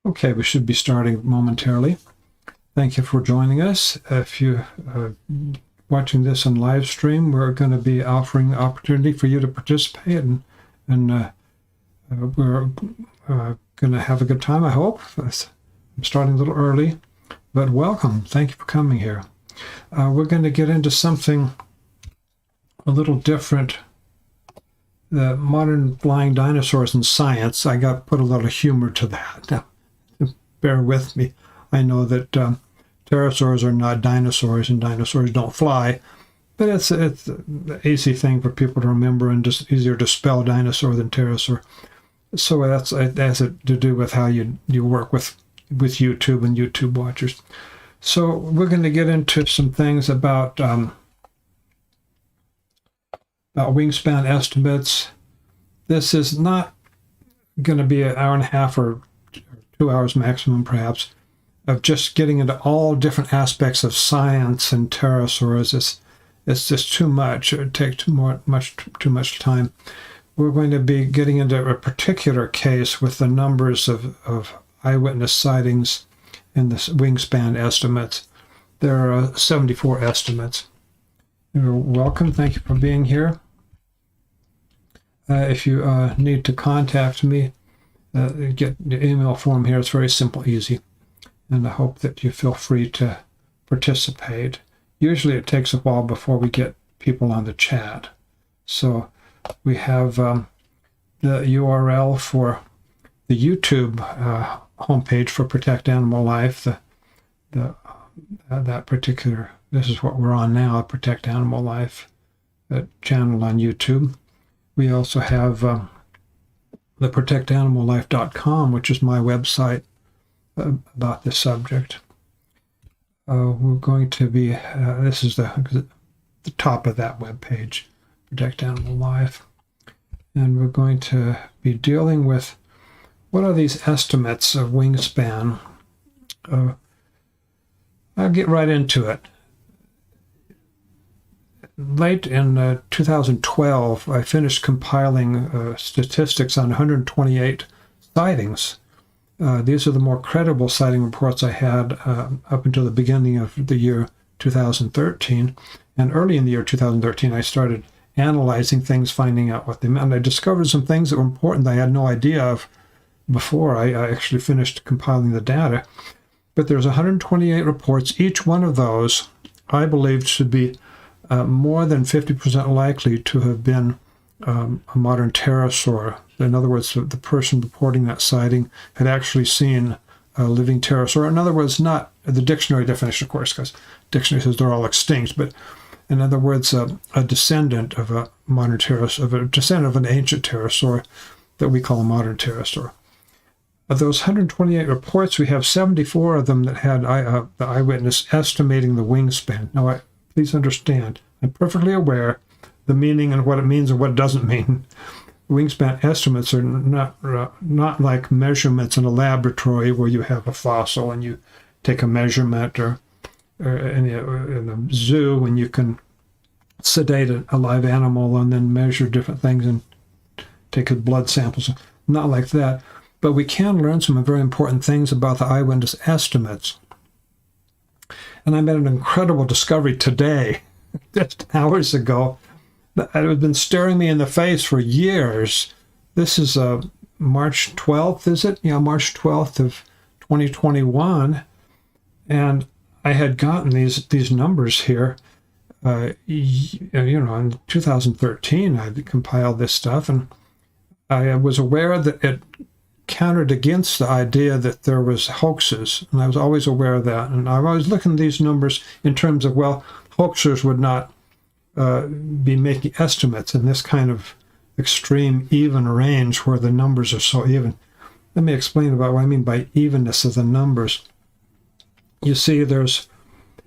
Okay, we should be starting momentarily. Thank you for joining us. If you are watching this on live stream, we're going to be offering the opportunity for you to participate, and we're going to have a good time, I hope. I'm starting a little early, but welcome. Thank you for coming here. We're going to get into something a little different. The modern flying dinosaurs in science. I put a little humor to that. Now, bear with me. I know that pterosaurs are not dinosaurs and dinosaurs don't fly, but it's an easy thing for people to remember and just easier to spell dinosaur than pterosaur. So that has to do with how you work with YouTube and YouTube watchers. So we're going to get into some things about wingspan estimates. This is not going to be an hour and a half or 2 hours maximum, perhaps, of just getting into all different aspects of science and pterosaurs. It's just too much. It would take too much time. We're going to be getting into a particular case with the numbers of eyewitness sightings and the wingspan estimates. There are 74 estimates. You're welcome. Thank you for being here. If you need to contact me, get the email form here. It's very simple, easy. And I hope that you feel free to participate. Usually it takes a while before we get people on the chat. So we have the URL for the YouTube homepage for Protect Animal Life. That particular, this is what we're on now, Protect Animal Life channel on YouTube. We also have the protectanimallife.com, which is my website about this subject. We're going to be, this is the top of that web page, Protect Animal Life. And we're going to be dealing with what are these estimates of wingspan. I'll get right into it. Late in 2012, I finished compiling statistics on 128 sightings. These are the more credible sighting reports I had up until the beginning of the year 2013. And early in the year 2013, I started analyzing things, finding out what they meant. I discovered some things that were important that I had no idea of before I actually finished compiling the data. But there's 128 reports. Each one of those, I believe, should be more than 50% likely to have been a modern pterosaur. In other words, the person reporting that sighting had actually seen a living pterosaur. In other words, not the dictionary definition, of course, because dictionary says they're all extinct, but in other words, a descendant of a modern pterosaur, of a descendant of an ancient pterosaur that we call a modern pterosaur. Of those 128 reports, we have 74 of them that had the eyewitness estimating the wingspan. Now, please understand, I'm perfectly aware the meaning and what it means and what it doesn't mean. Wingspan estimates are not like measurements in a laboratory where you have a fossil and you take a measurement, or in a zoo and you can sedate a live animal and then measure different things and take blood samples. Not like that. But we can learn some very important things about the eyewitness estimates. And I made an incredible discovery today, just hours ago, that had been staring me in the face for years. This is March 12th, is it? Yeah, March 12th of 2021. And I had gotten these numbers here. In 2013, I compiled this stuff, and I was aware that it countered against the idea that there was hoaxes, and I was always aware of that. And I was looking at these numbers in terms of, well, hoaxers would not be making estimates in this kind of extreme even range where the numbers are so even. Let me explain about what I mean by evenness of the numbers. You see, there's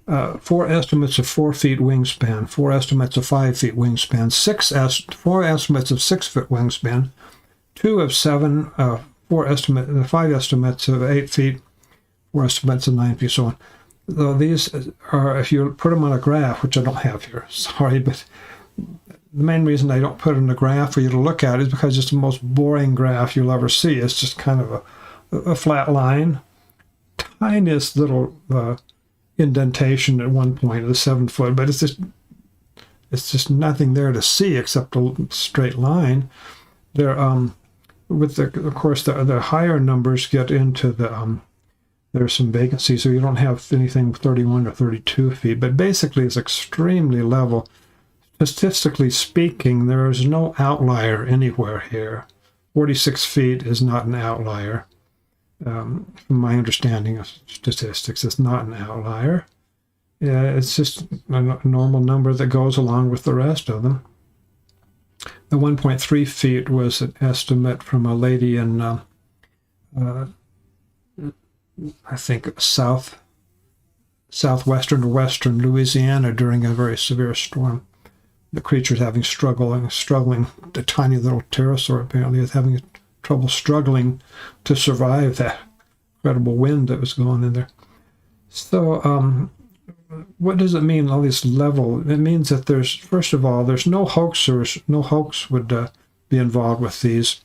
4 estimates of 4 feet wingspan, 4 estimates of 5 feet wingspan, 4 estimates of 6 foot wingspan, 2 of 7, 5 estimates of 8 feet, 4 estimates of 9 feet, so on. So these are, if you put them on a graph, which I don't have here, sorry, but the main reason I don't put it in a graph for you to look at is because it's the most boring graph you'll ever see. It's just kind of a a flat line, tiniest little indentation at one point of the 7 foot, but it's just nothing there to see except a straight line. There, with of course the higher numbers get into the there's some vacancies, so you don't have anything 31 or 32 feet, but basically it's extremely level. Statistically speaking, there is no outlier anywhere here. 46 feet is not an outlier. From my understanding of statistics, it's not an outlier. It's just a normal number that goes along with the rest of them. The 1.3 feet was an estimate from a lady in, I think, southwestern or western Louisiana during a very severe storm. The creature's having struggling. The tiny little pterosaur apparently is having trouble struggling to survive that incredible wind that was going in there. So, what does it mean, all this level? It means that there's, first of all, there's no hoaxers. No hoax would be involved with these.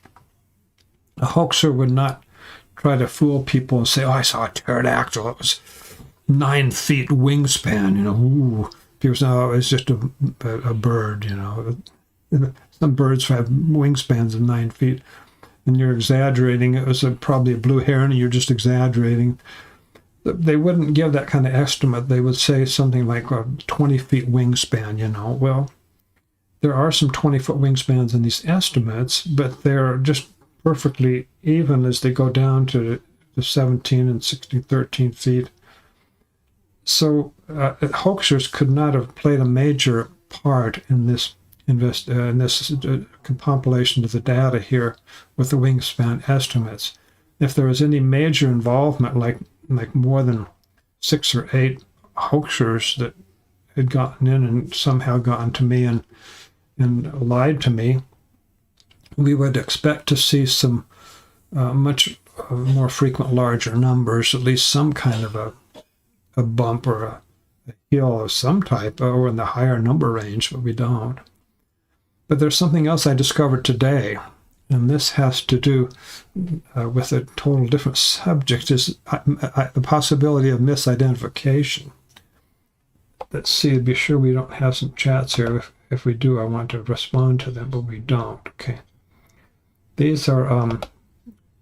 A hoaxer would not try to fool people and say, oh, I saw a pterodactyl. It was 9 feet wingspan, ooh. People say, oh, it's just a bird, Some birds have wingspans of 9 feet, and you're exaggerating. It was probably a blue heron, and you're just exaggerating. They wouldn't give that kind of estimate. They would say something like a 20 feet wingspan, Well, there are some 20-foot wingspans in these estimates, but they're just perfectly even as they go down to the 17 and 16, 13 feet. So hoaxers could not have played a major part in this compilation of the data here with the wingspan estimates. If there was any major involvement, like more than 6 or 8 hoaxers that had gotten in and somehow gotten to me and lied to me, we would expect to see some much more frequent larger numbers, at least some kind of a bump or a hill of some type, or in the higher number range, but we don't. But there's something else I discovered today, and this has to do with a total different subject, is the possibility of misidentification. Let's see, be sure we don't have some chats here. If we do, I want to respond to them, but we don't. Okay. These are,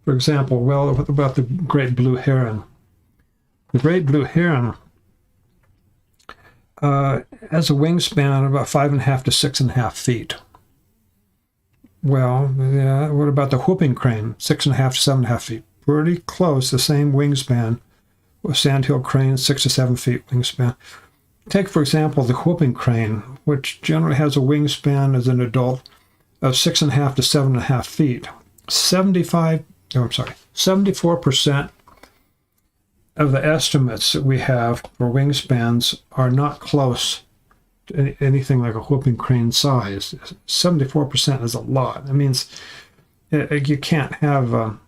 for example, well, what about the great blue heron? The great blue heron has a wingspan of about 5.5 to 6.5 feet. Well, yeah, what about the whooping crane? 6.5 to 7.5 feet. Pretty close, the same wingspan. With sandhill crane, 6 to 7 feet wingspan. Take, for example, the whooping crane, which generally has a wingspan as an adult of 6.5 to 7.5 feet. 74% of the estimates that we have for wingspans are not close to anything like a whooping crane size. 74% is a lot. That means you can't have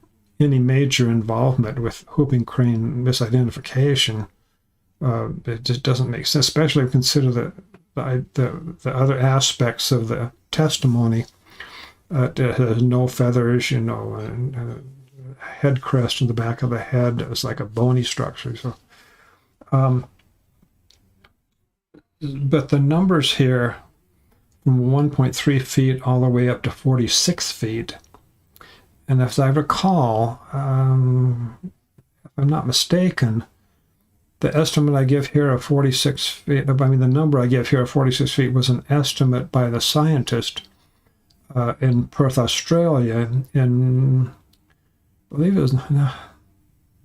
any major involvement with whooping crane misidentification. It just doesn't make sense, especially if you consider the other aspects of the testimony. It has no feathers, and head crest in the back of the head. It was like a bony structure. So, but the numbers here from 1.3 feet all the way up to 46 feet. And as I recall, if I'm not mistaken, the estimate I give here of 46 feet, the number I give here of 46 feet was an estimate by the scientist in Perth, Australia, in, I believe it was, my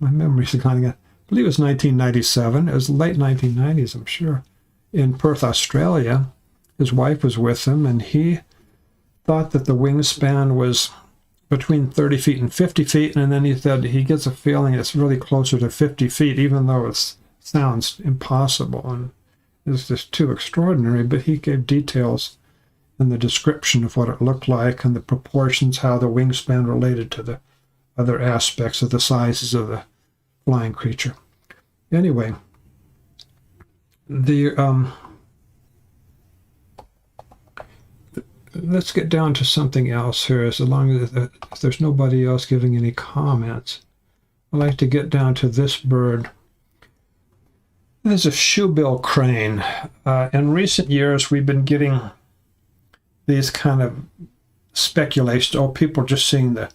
memory's kind of, I believe it was 1997. It was late 1990s, I'm sure. In Perth, Australia, his wife was with him, and he thought that the wingspan was between 30 feet and 50 feet, and then he said he gets a feeling it's really closer to 50 feet, even though it sounds impossible and it's just too extraordinary. But he gave details in the description of what it looked like and the proportions, how the wingspan related to the other aspects of the sizes of the flying creature. Anyway, let's get down to something else here, as long as there's nobody else giving any comments. I like to get down to this bird. This is a shoebill crane. In recent years, we've been getting these kind of speculations. Oh, people are just seeing the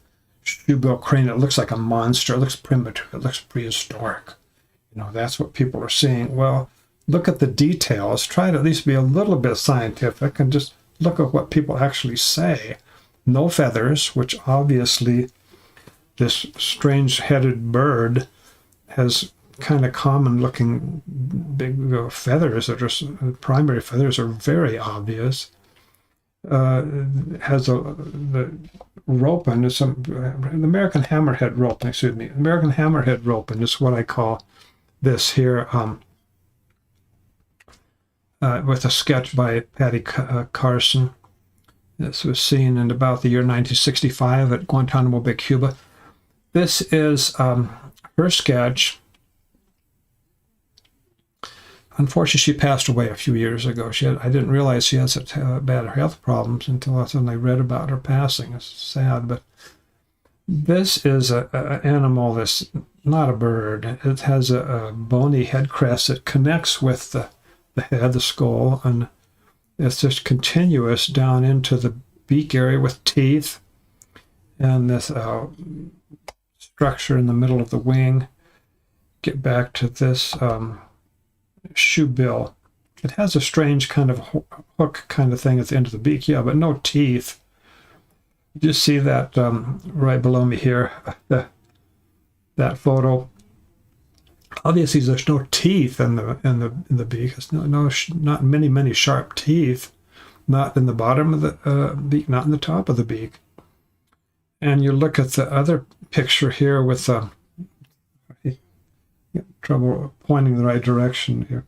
shoebill crane. It looks like a monster. It looks primitive. It looks prehistoric. You know, that's what people are seeing. Well, look at the details. Try to at least be a little bit scientific and just look at what people actually say. No feathers, which obviously this strange-headed bird has kind of common-looking big feathers that are primary feathers are very obvious. Has the roping is some the American hammerhead roping. Excuse me, American hammerhead roping is what I call this here. With a sketch by Patty Carson. This was seen in about the year 1965 at Guantanamo Bay, Cuba. This is her sketch. Unfortunately, she passed away a few years ago. I didn't realize she had such bad health problems until I suddenly read about her passing. It's sad, but this is an animal that's not a bird. It has a bony head crest that connects with the head, the skull, and it's just continuous down into the beak area with teeth and this structure in the middle of the wing. Get back to this shoebill. It has a strange kind of hook kind of thing at the end of the beak, yeah, but no teeth. You just see that right below me here, that photo. Obviously, there's no teeth in the beak. It's not many sharp teeth. Not in the bottom of the beak, not in the top of the beak. And you look at the other picture here with trouble pointing the right direction here.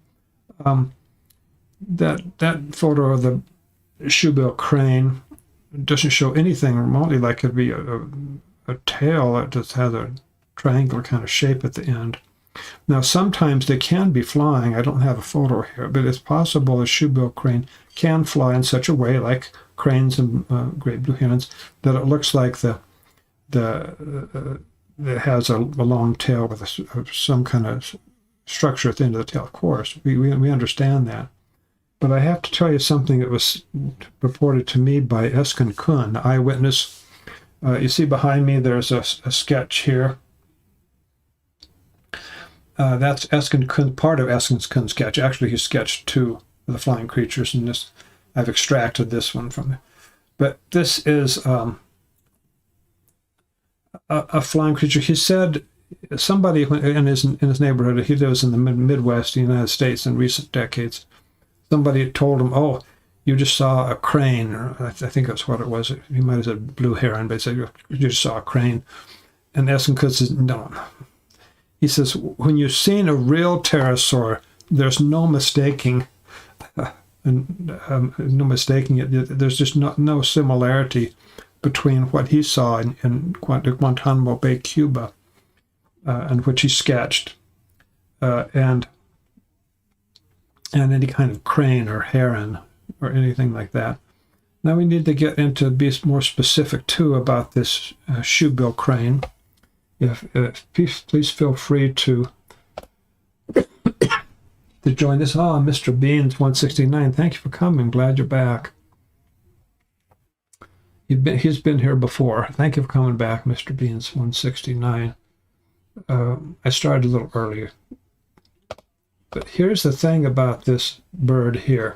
That photo of the shoebill crane doesn't show anything remotely like it'd be a tail that just has a triangular kind of shape at the end. Now, sometimes they can be flying. I don't have a photo here, but it's possible a shoebill crane can fly in such a way, like cranes and great blue herons, that it looks like it has a long tail with some kind of structure at the end of the tail. Of course, we understand that. But I have to tell you something that was reported to me by Eskin Kuhn, eyewitness. You see behind me there's a sketch here. That's Eskin Kuhn, part of Eskin Kuhn's sketch. Actually, he sketched two of the flying creatures, and this I've extracted this one from it. But this is a flying creature. He said somebody in his neighborhood, he lives in the Midwest, the United States, in recent decades. Somebody told him, "Oh, you just saw a crane," or I think that's what it was. He might have said blue heron, but he said, "You just saw a crane." And Eskin Kuhn says, "No." He says, when you've seen a real pterosaur, there's no mistaking, no mistaking it. There's just no similarity between what he saw in Guantanamo Bay, Cuba, and which he sketched, and any kind of crane or heron or anything like that. Now we need to get into be more specific too about this shoebill crane. Please feel free to join us. Oh, Mr. Beans 169, thank you for coming. Glad you're back. He's been here before. Thank you for coming back, Mr. Beans 169. I started a little earlier. But here's the thing about this bird here.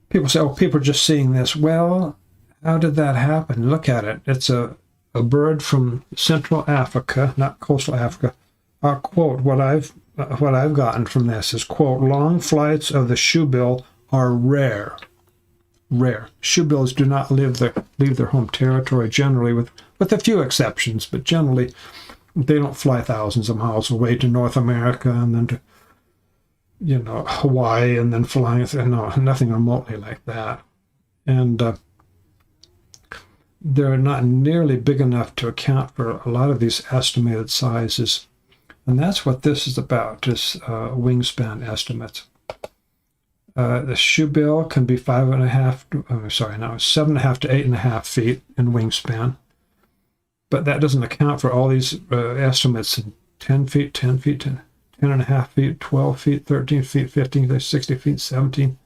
People say, oh, people are just seeing this. Well, how did that happen? Look at it. It's a bird from Central Africa, not coastal Africa. I'll quote what I've gotten from this is, quote, long flights of the shoebill are rare. Rare. Shoebills do not leave their home territory generally, with a few exceptions, but generally they don't fly thousands of miles away to North America and then to, Hawaii and then flying. No, nothing remotely like that. And they're not nearly big enough to account for a lot of these estimated sizes. And that's what this is about, is wingspan estimates. The shoebill can be 7.5 to 8.5 feet in wingspan. But that doesn't account for all these estimates in 10 feet, 10 feet, 10 and a half feet, 12 feet, 13 feet, 15 feet, 60 feet, 17,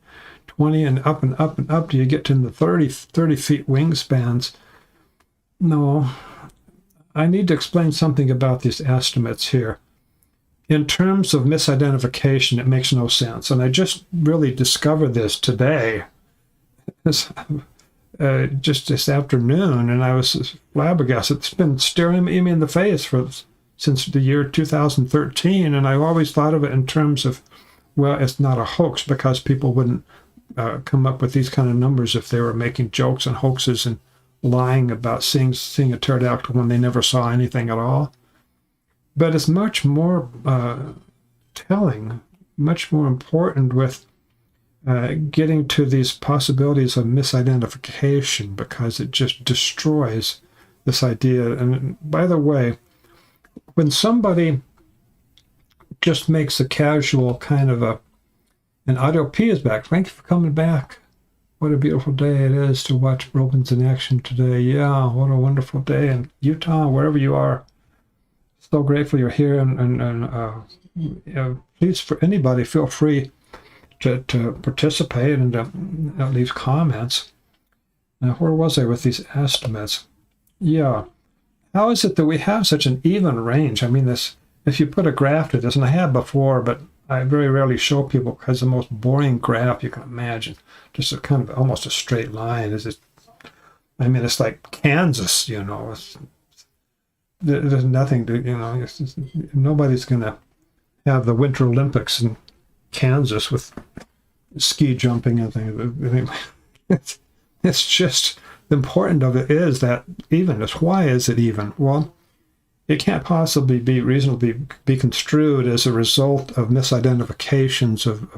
20, and up and up and up till you get to the 30 feet wingspans. No, I need to explain something about these estimates here. In terms of misidentification, it makes no sense. And I just really discovered this today, just this afternoon, and I was flabbergasted. It's been staring me in the face since the year 2013, and I've always thought of it in terms of, well, it's not a hoax, because people wouldn't come up with these kind of numbers if they were making jokes and hoaxes and lying about seeing a pterodactyl when they never saw anything at all. But it's much more telling, much more important with getting to these possibilities of misidentification, because it just destroys this idea. And by the way, when somebody just makes a casual kind of an audio P is back. Thank you for coming back. What a beautiful day it is to watch Romans in action today. Yeah, what a wonderful day in Utah, wherever you are. So grateful you're here, and please, for anybody, feel free to participate and to leave comments. Now, where was I with these estimates? Yeah, how is it that we have such an even range? I mean, this, if you put a graph to this, and I have before, but I very rarely show people because the most boring graph you can imagine, just a kind of almost a straight line. I mean, it's like Kansas, you know. There's nothing to, you know, nobody's going to have the Winter Olympics in Kansas with ski jumping and things. It's just, the important of it is that evenness. Why is it even? Well, it can't possibly be reasonably be construed as a result of misidentifications of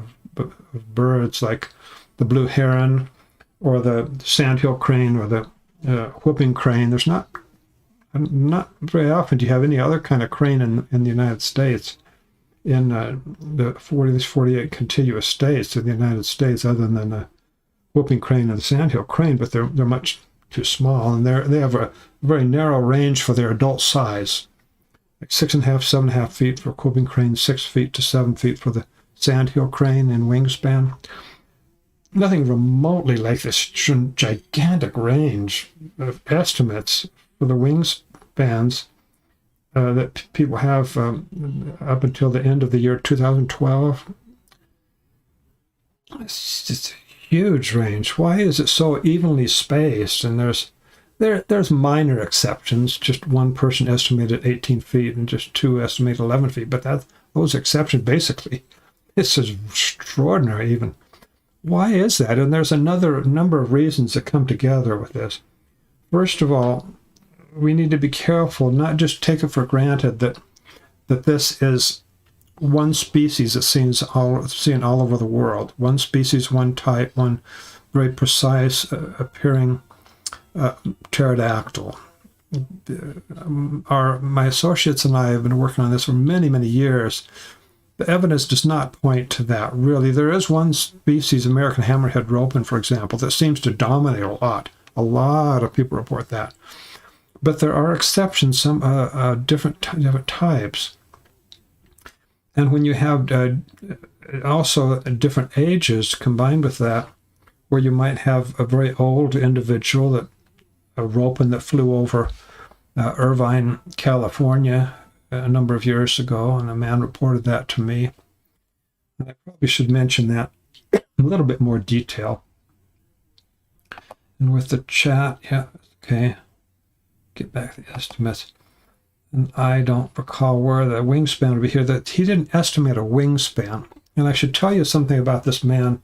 birds like the blue heron or the sandhill crane or the whooping crane. There's not very often do you have any other kind of crane in the United States, in the 48 contiguous states of the United States, other than the whooping crane and the sandhill crane, but they're much too small, and they have a very narrow range for their adult size, like 6.5, 7.5 feet for whooping crane, 6 feet to 7 feet for the sandhill crane and wingspan. Nothing remotely like this gigantic range of estimates for the wingspans that people have up until the end of the year 2012. It's just a huge range. Why is it so evenly spaced? And there's minor exceptions. Just one person estimated 18 feet and just two estimated 11 feet. But those exceptions, basically, it's extraordinary even. Why is that? And there's another number of reasons that come together with this. First of all, we need to be careful, not just take it for granted that this is one species that's seen all over the world. One species, one type, one very precise appearing pterodactyl. My associates and I have been working on this for many, many years. The evidence does not point to that, really. There is one species, American hammerhead ropen, for example, that seems to dominate a lot. A lot of people report that. But there are exceptions, some different types. And when you have also different ages combined with that, where you might have a very old individual, a ropen that flew over Irvine, California, a number of years ago, and a man reported that to me. And I probably should mention that in a little bit more detail. And with the chat, yeah, okay, get back to the estimates. And I don't recall where the wingspan would be here. That he didn't estimate a wingspan. And I should tell you something about this man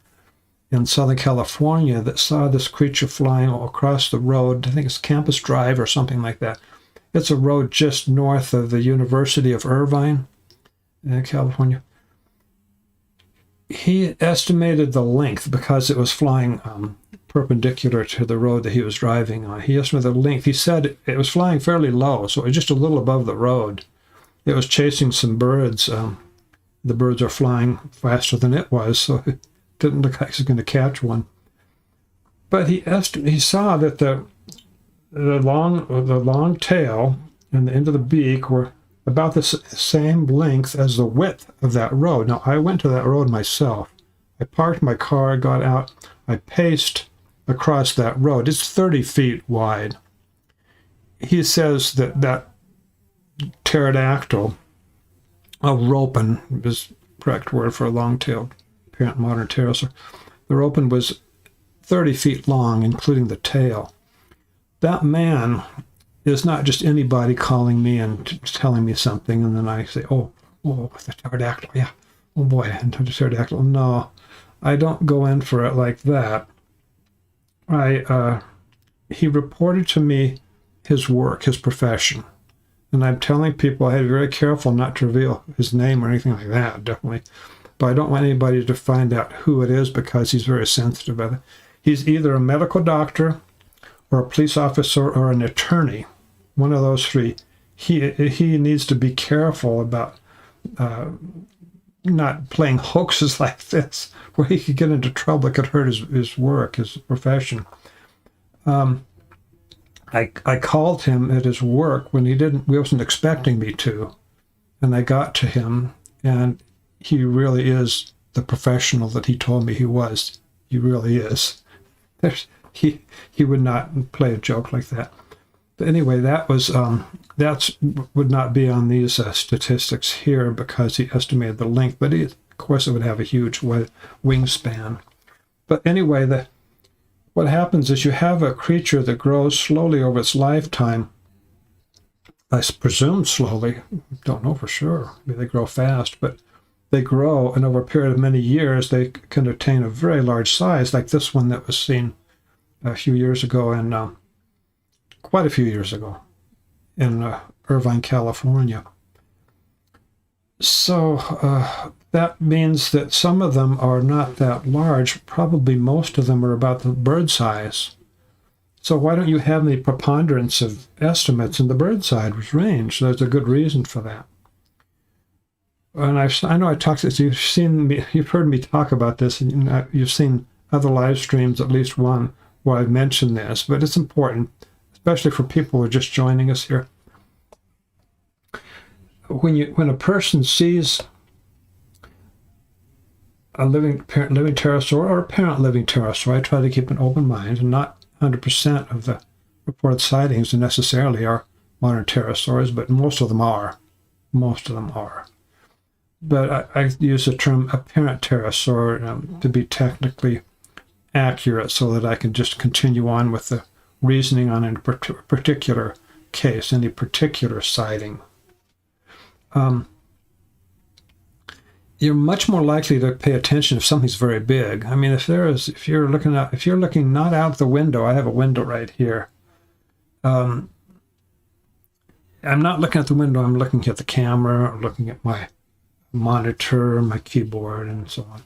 in Southern California that saw this creature flying across the road. I think it's Campus Drive or something like that. It's a road just north of the University of Irvine, California. He estimated the length because it was flying perpendicular to the road that he was driving on. He estimated the length. He said it was flying fairly low, so it was just a little above the road. It was chasing some birds. The birds are flying faster than it was, so it didn't look like he was going to catch one. But he saw that the long tail and the end of the beak were about the same length as the width of that road. Now, I went to that road myself. I parked my car, got out, I paced across that road. It's 30 feet wide. He says that pterodactyl, a ropen is the correct word for a long-tailed parent modern pterosaur. The ropen was 30 feet long, including the tail. That man is not just anybody calling me and telling me something, and then I say, oh, the pterodactyl, yeah, oh boy, and the pterodactyl. No, I don't go in for it like that. He reported to me his work, his profession, and I'm telling people I had to be very careful not to reveal his name or anything like that, definitely. But I don't want anybody to find out who it is because he's very sensitive about it. He's either a medical doctor or a police officer or an attorney, one of those three. He needs to be careful about not playing hoaxes like this, where he could get into trouble. It could hurt his work, his profession. I called him at his work when he wasn't expecting me to, and I got to him, and he really is the professional that he told me he was. He really is. He would not play a joke like that. But anyway, that would not be on these statistics here because he estimated the length, but of course it would have a huge wingspan. But anyway, what happens is you have a creature that grows slowly over its lifetime. I presume slowly, don't know for sure. Maybe they grow fast, but they grow, and over a period of many years, they can attain a very large size, like this one that was seen a few years ago, and quite a few years ago, in Irvine, California. So that means that some of them are not that large. Probably most of them are about the bird size. So why don't you have the preponderance of estimates in the bird size range? There's a good reason for that. And I know I talked. You've heard me talk about this, and you've seen other live streams, at least one, where I've mentioned this. But it's important, especially for people who are just joining us here. When a person sees a living pterosaur or a parent living pterosaur, I try to keep an open mind, and not 100% of the reported sightings necessarily are modern pterosaurs, but most of them are. Most of them are. But I use the term apparent pterosaur to be technically accurate so that I can just continue on with the reasoning on a particular case, any particular sighting. You're much more likely to pay attention if something's very big. I mean, if you're looking not out the window, I have a window right here. I'm not looking at the window, I'm looking at the camera, or looking at my monitor, my keyboard, and so on.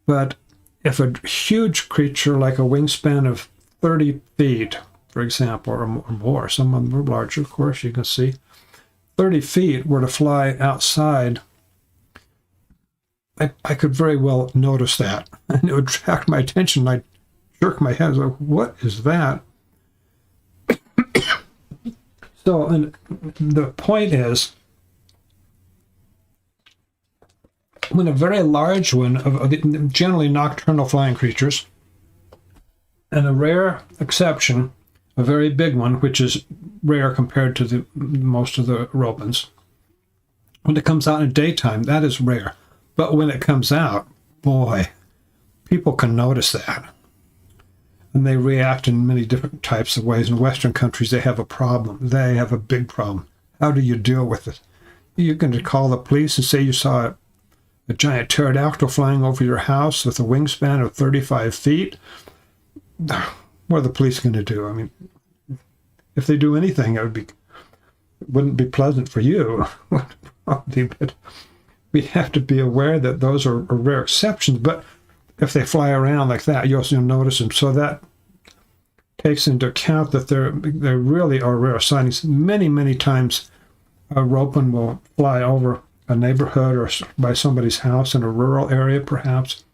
But if a huge creature like a wingspan of 30 feet, for example, or more, some of them are larger, of course, you can see, 30 feet were to fly outside, I could very well notice that, and it would attract my attention. I'd jerk my head, like, what is that? So, and the point is, when a very large one, of generally nocturnal flying creatures, and a rare exception, a very big one, which is rare compared to most of the ropens, when it comes out in daytime, that is rare. But when it comes out, boy, people can notice that. And they react in many different types of ways. In Western countries, they have a problem. They have a big problem. How do you deal with it? You're going to call the police and say you saw a giant pterodactyl flying over your house with a wingspan of 35 feet. What are the police going to do? I mean, if they do anything, it wouldn't be pleasant for you. But we have to be aware that those are rare exceptions. But if they fly around like that, you'll notice them. So that takes into account that there really are rare sightings. Many, many times a ropen will fly over a neighborhood or by somebody's house in a rural area, perhaps,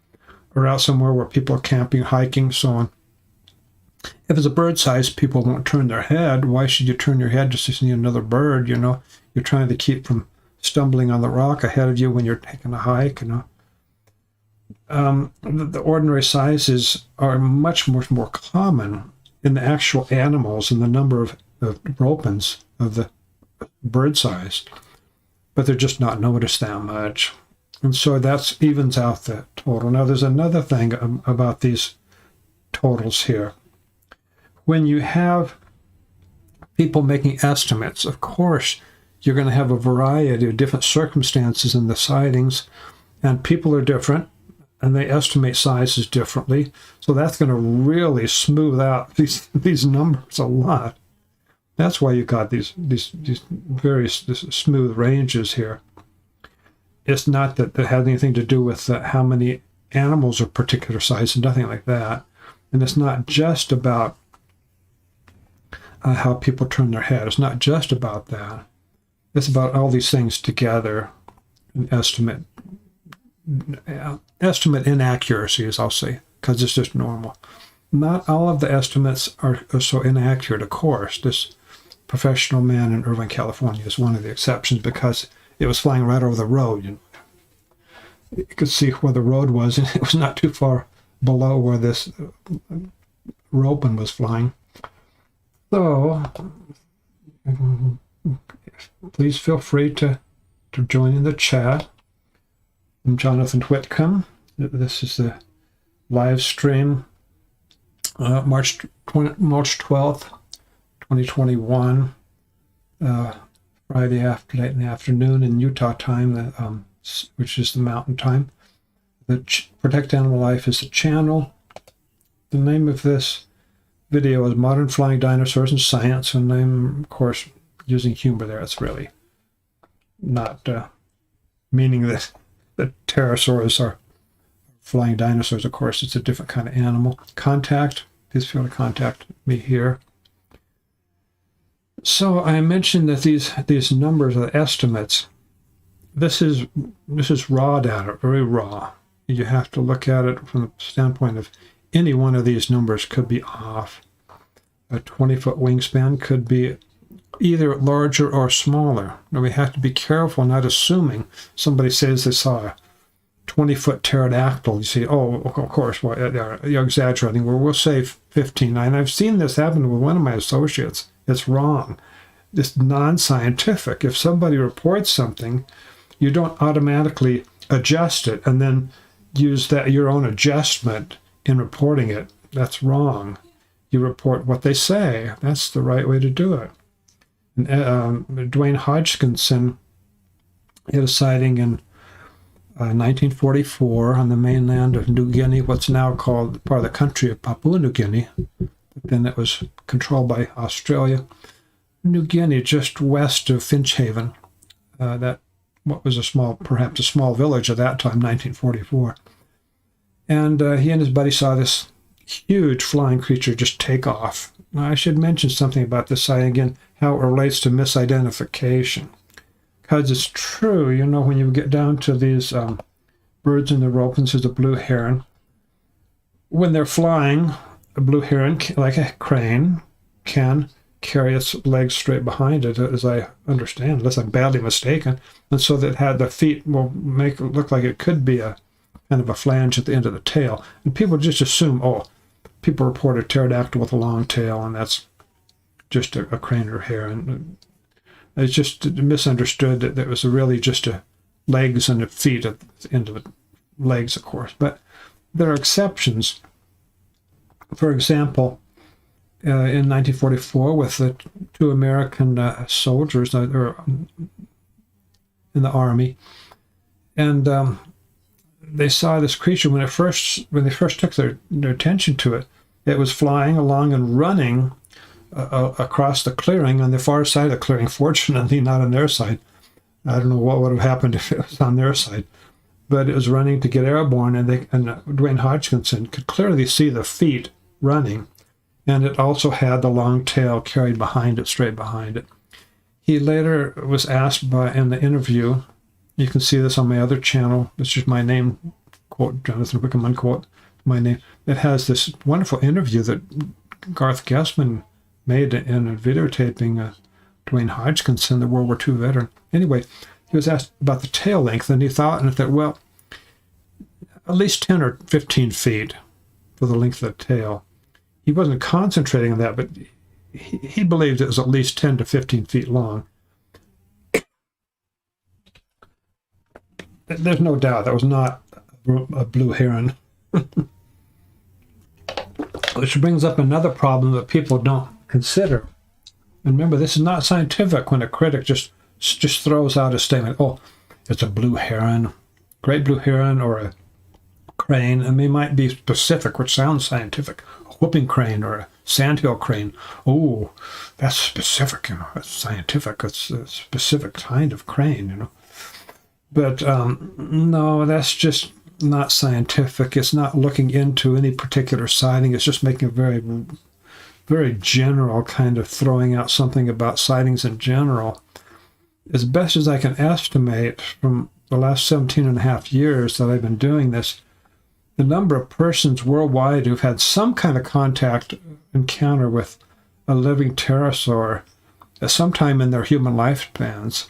or out somewhere where people are camping, hiking, so on. If it's a bird size, people won't turn their head. Why should you turn your head just to see another bird? You're trying to keep from stumbling on the rock ahead of you when you're taking a hike. The ordinary sizes are much more common in the actual animals and the number of opens of the bird size, but they're just not noticed that much. And so that evens out the total. Now, there's another thing about these totals here. When you have people making estimates, of course, you're going to have a variety of different circumstances in the sightings, and people are different, and they estimate sizes differently. So that's going to really smooth out these numbers a lot. That's why you got these various smooth ranges here. It's not that it has anything to do with how many animals are particular size, and nothing like that. And it's not just about how people turn their head. It's not just about that. It's about all these things together. An estimate inaccuracies, I'll say, because it's just normal. Not all of the estimates are so inaccurate, of course. This professional man in Irvine, California is one of the exceptions because it was flying right over the road. You could see where the road was, and it was not too far below where this robin was flying. So, please feel free to join in the chat. I'm Jonathan Whitcomb. This is the live stream, March 12th, 2021, Friday late in the afternoon in Utah time, which is the mountain time. The Protect Animal Life is the channel. The name of this video is Modern Flying Dinosaurs in Science, and I'm, of course, using humor there. It's really not meaning that the pterosaurs are flying dinosaurs. Of course, it's a different kind of animal. Contact, please feel free to contact me here. So I mentioned that these numbers are estimates. This is raw data, very raw. You have to look at it from the standpoint of any one of these numbers could be off. A 20-foot wingspan could be either larger or smaller. Now we have to be careful not assuming somebody says they saw a 20-foot pterodactyl. You say, oh, of course, well, you're exaggerating. Well, we'll say 15. And I've seen this happen with one of my associates. It's wrong. It's non-scientific. If somebody reports something, you don't automatically adjust it and then use your own adjustment in reporting it. That's wrong. You report what they say. That's the right way to do it. And, Dwayne Hodgkinson had a sighting in 1944 on the mainland of New Guinea, what's now called part of the country of Papua New Guinea. But then it was controlled by Australia. New Guinea, just west of Finchhaven. What was perhaps a small village at that time, 1944. And he and his buddy saw this huge flying creature just take off. Now, I should mention something about this sighting again, how it relates to misidentification. Because it's true, when you get down to these birds in the rope, and this is a blue heron. When they're flying, a blue heron, like a crane, can carry its legs straight behind it, as I understand, unless I'm badly mistaken. And so that the feet will make it look like it could be a kind of a flange at the end of the tail. And people just assume, people report a pterodactyl with a long tail, and that's just a crane or heron. It's just misunderstood that it was really just legs and feet at the end of the legs, of course. But there are exceptions. For example, in 1944, with the two American soldiers that were in the Army, and they saw this creature when they first took their attention to it. It was flying along and running across the clearing on the far side of the clearing. Fortunately, not on their side. I don't know what would have happened if it was on their side, but it was running to get airborne, and Dwayne Hodgkinson could clearly see the feet running, and it also had the long tail carried behind it, straight behind it. He later was asked in the interview. You can see this on my other channel. It's just my name, quote, Jonathan Wickham, unquote, my name. It has this wonderful interview that Garth Guessman made in a videotaping Dwayne Hodgkinson, the World War II veteran. Anyway, he was asked about the tail length, and he thought, well, at least 10 or 15 feet for the length of the tail. He wasn't concentrating on that, but he believed it was at least 10 to 15 feet long. There's no doubt that was not a blue heron. Which brings up another problem that people don't consider. And remember, this is not scientific when a critic just throws out a statement, oh, it's a blue heron, great blue heron, or a crane. And they might be specific, which sounds scientific. A whooping crane or a sandhill crane. Oh, that's specific, it's scientific. It's a specific kind of crane, But no, that's just not scientific. It's not looking into any particular sighting. It's just making a very, very general kind of throwing out something about sightings in general. As best as I can estimate from the last 17 and a half years that I've been doing this, the number of persons worldwide who've had some kind of contact encounter with a living pterosaur at some time in their human lifespans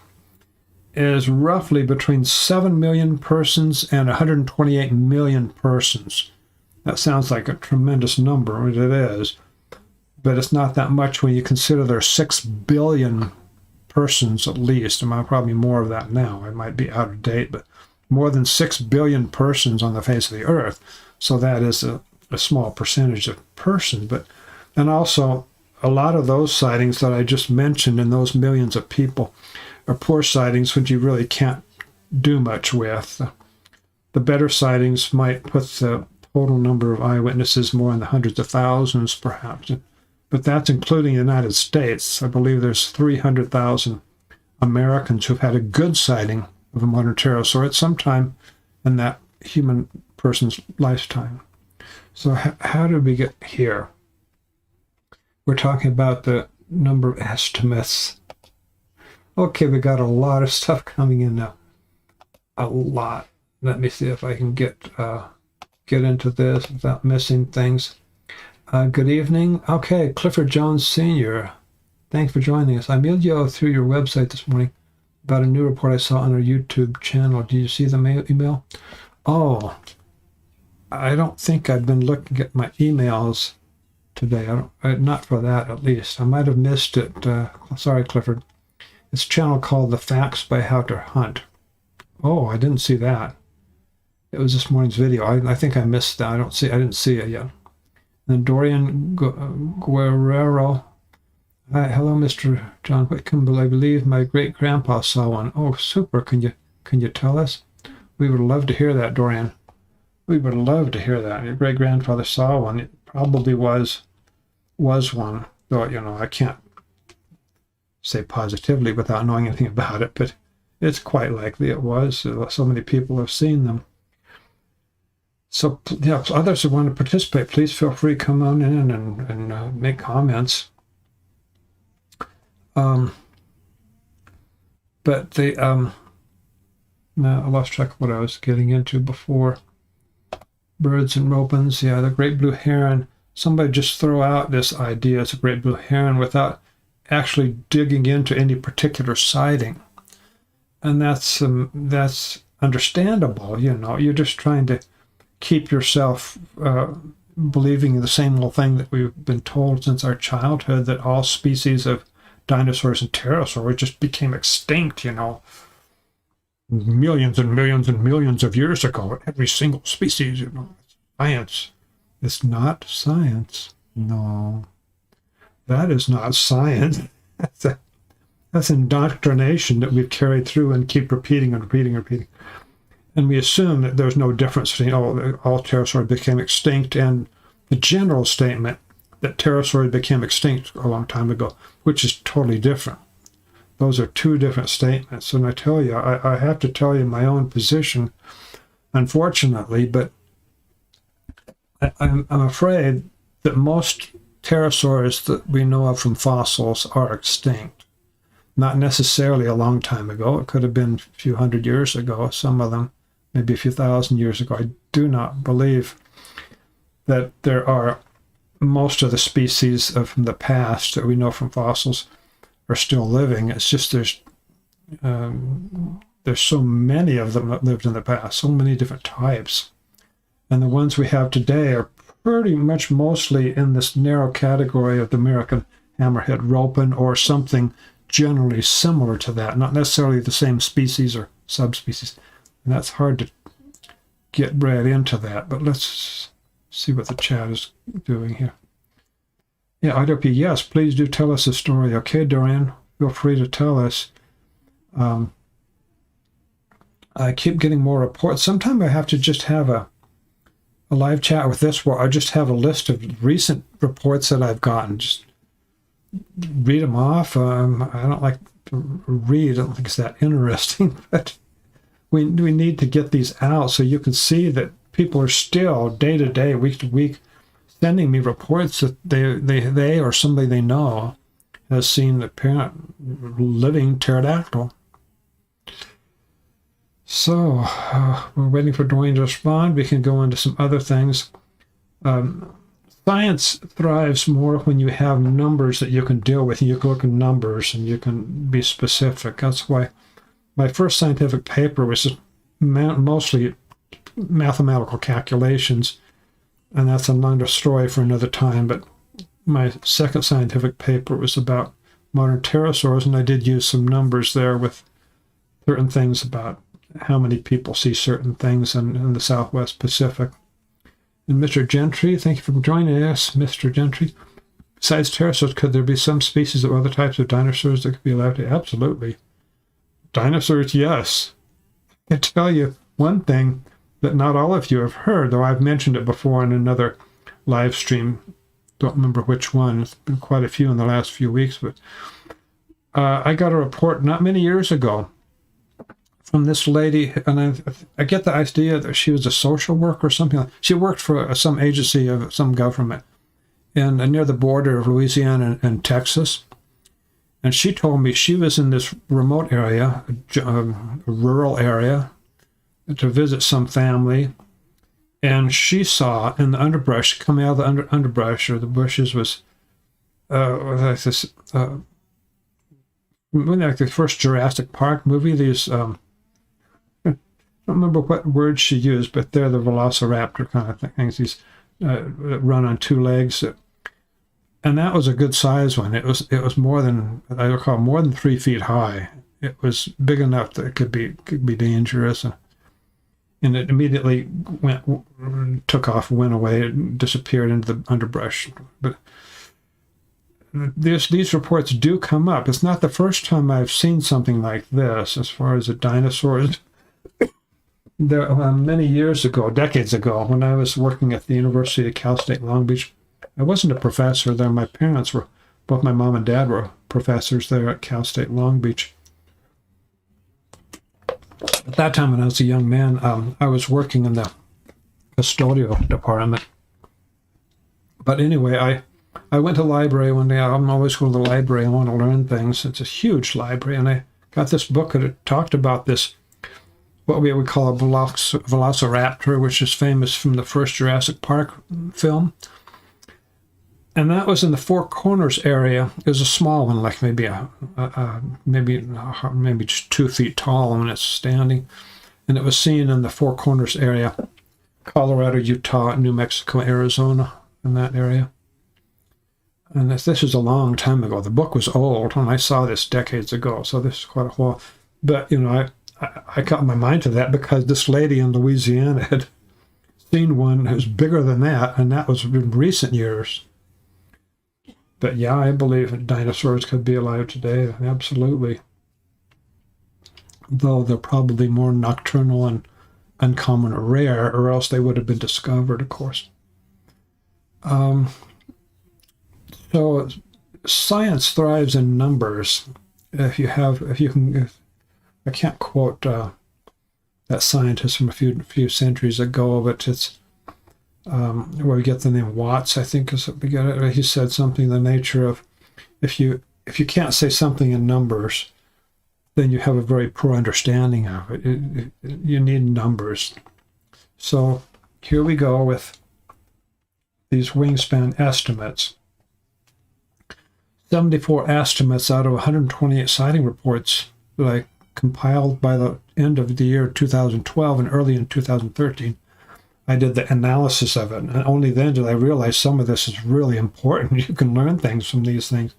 is roughly between 7 million persons and 128 million persons. That sounds like a tremendous number, and it is, but it's not that much when you consider there are 6 billion persons at least. There might probably more of that now. I might be out of date, but more than 6 billion persons on the face of the earth. So that is a small percentage of persons. And also, a lot of those sightings that I just mentioned and those millions of people are poor sightings which you really can't do much with. The better sightings might put the total number of eyewitnesses more in the hundreds of thousands, perhaps. But that's including the United States. I believe there's 300,000 Americans who've had a good sighting of a modern pterosaur at some time in that human person's lifetime. So how did we get here? We're talking about the number of estimates. Okay, we got a lot of stuff coming in now. A lot. Let me see if I can get into this without missing things. Good evening. Okay, Clifford Jones Sr. Thanks for joining us. I mailed you through your website this morning about a new report I saw on our YouTube channel. Did you see the email? Oh, I don't think I've been looking at my emails today. Not for that, at least. I might have missed it. Sorry, Clifford. It's a channel called The Facts by How to Hunt. Oh, I didn't see that. It was this morning's video. I think I missed that. I didn't see it yet. And then Dorian Guerrero. Hi, hello, Mr. John Whitcomb. I believe my great-grandpa saw one. Oh, super. Can you tell us? We would love to hear that, Dorian. We would love to hear that. Your great-grandfather saw one. It probably was one. Though, I can't say positively without knowing anything about it, but it's quite likely it was. So many people have seen them. So, if others who want to participate, please feel free to come on in and make comments. But I lost track of what I was getting into before. Birds and robins, yeah, the great blue heron. Somebody just throw out this idea it's a great blue heron without actually digging into any particular sighting. And that's understandable, You're just trying to keep yourself believing the same little thing that we've been told since our childhood, that all species of dinosaurs and pterosaurs just became extinct, millions and millions and millions of years ago. Every single species, Science. It's not science. No. That is not science. That's indoctrination that we've carried through and keep repeating and repeating and repeating. And we assume that there's no difference between all pterosaurs became extinct and the general statement that pterosaurs became extinct a long time ago, which is totally different. Those are two different statements. And I tell you, I have to tell you my own position, unfortunately, but I'm afraid that most pterosaurs that we know of from fossils are extinct. Not necessarily a long time ago. It could have been a few hundred years ago, some of them, maybe a few thousand years ago. I do not believe that there are most of the species from the past that we know from fossils are still living. It's just there's so many of them that lived in the past, so many different types. And the ones we have today are pretty much mostly in this narrow category of the American hammerhead ropen or something generally similar to that, not necessarily the same species or subspecies. And that's hard to get right into that, but let's see what the chat is doing here. Yeah, IWP, yes, please do tell us a story. Okay, Dorian, feel free to tell us. I keep getting more reports. Sometimes I have to just have a live chat with this where I just have a list of recent reports that I've gotten. Just read them off. I don't like to read. I don't think it's that interesting, but we need to get these out so you can see that people are still day to day, week to week, sending me reports that they or somebody they know has seen the parent living pterodactyl. So we're waiting for Dwayne to respond. We can go into some other things. Science thrives more when you have numbers that you can deal with. You can look at numbers and you can be specific. That's why my first scientific paper was just mostly mathematical calculations, and that's another story for another time. But my second scientific paper was about modern pterosaurs, and I did use some numbers there with certain things about how many people see certain things in the Southwest Pacific. And Mr. Gentry, thank you for joining us, Mr. Gentry. Besides pterosaurs, could there be some species of other types of dinosaurs that could be allowed to? Absolutely. Dinosaurs, yes. I can tell you one thing that not all of you have heard, though I've mentioned it before in another live stream. Don't remember which one. It's been quite a few in the last few weeks, but I got a report not many years ago from this lady, and I get the idea that she was a social worker or something. She worked for some agency of some government near the border of Louisiana and Texas. And she told me she was in this remote area, a rural area, to visit some family. And she saw in the underbrush, coming out of the underbrush or the bushes, was like this, like the first Jurassic Park movie. These I don't remember what words she used, but they're the velociraptor kind of things. These run on two legs, and that was a good size one. It was more than, I recall, more than 3 feet high. It was big enough that it could be dangerous, and it immediately took off, went away, disappeared into the underbrush. But these reports do come up. It's not the first time I've seen something like this as far as the dinosaurs. There, many years ago, decades ago, when I was working at the University of Cal State Long Beach, I wasn't a professor there. My parents were, both my mom and dad were professors there at Cal State Long Beach. At that time, when I was a young man, I was working in the custodial department. But anyway, I went to the library one day. I'm always going to the library. I want to learn things. It's a huge library, and I got this book that it talked about this, what we would call a velociraptor, which is famous from the first Jurassic Park film. And that was in the Four Corners area. It was a small one, like maybe just 2 feet tall when it's standing. And it was seen in the Four Corners area, Colorado, Utah, New Mexico, Arizona, in that area. And this is a long time ago. The book was old when I saw this decades ago, so this is quite a while. But, you know, I got my mind to that because this lady in Louisiana had seen one that was bigger than that, and that was in recent years. But yeah, I believe dinosaurs could be alive today, absolutely. Though they're probably more nocturnal and uncommon or rare, or else they would have been discovered, of course. So science thrives in numbers. I can't quote that scientist from a few centuries ago, but it's where we get the name Watts, I think is what we get it. He said something in the nature of, if you can't say something in numbers, then you have a very poor understanding of it. You need numbers. So here we go with these wingspan estimates. 74 estimates out of 128 sighting reports that I compiled by the end of the year 2012 and early in 2013. I did the analysis of it, and only then did I realize some of this is really important. You can learn things from these things.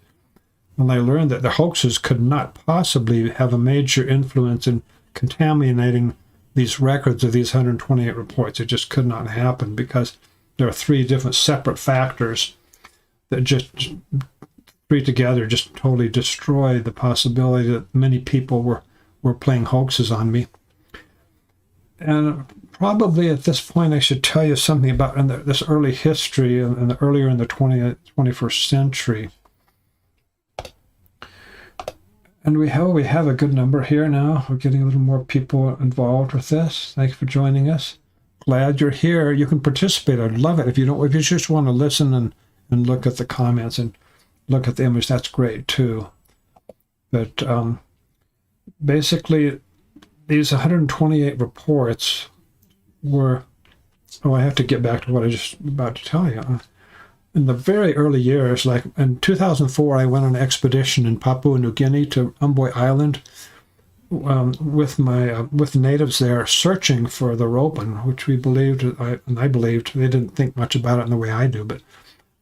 And I learned that the hoaxes could not possibly have a major influence in contaminating these records of these 128 reports. It just could not happen because there are three different separate factors that just three together just totally destroy the possibility that many people were playing hoaxes on me. And probably at this point I should tell you something about this early history and earlier in the 21st century. And we have a good number here now. We're getting a little more people involved with this. Thanks for joining us. Glad you're here. You can participate. I'd love it. If you just want to listen and look at the comments and look at the image, that's great too. But basically, these 128 reports were, I have to get back to what I just about to tell you. In the very early years, like in 2004, I went on an expedition in Papua New Guinea to Umboy Island with the natives there, searching for the ropen, which we believed, and I believed, they didn't think much about it in the way I do, but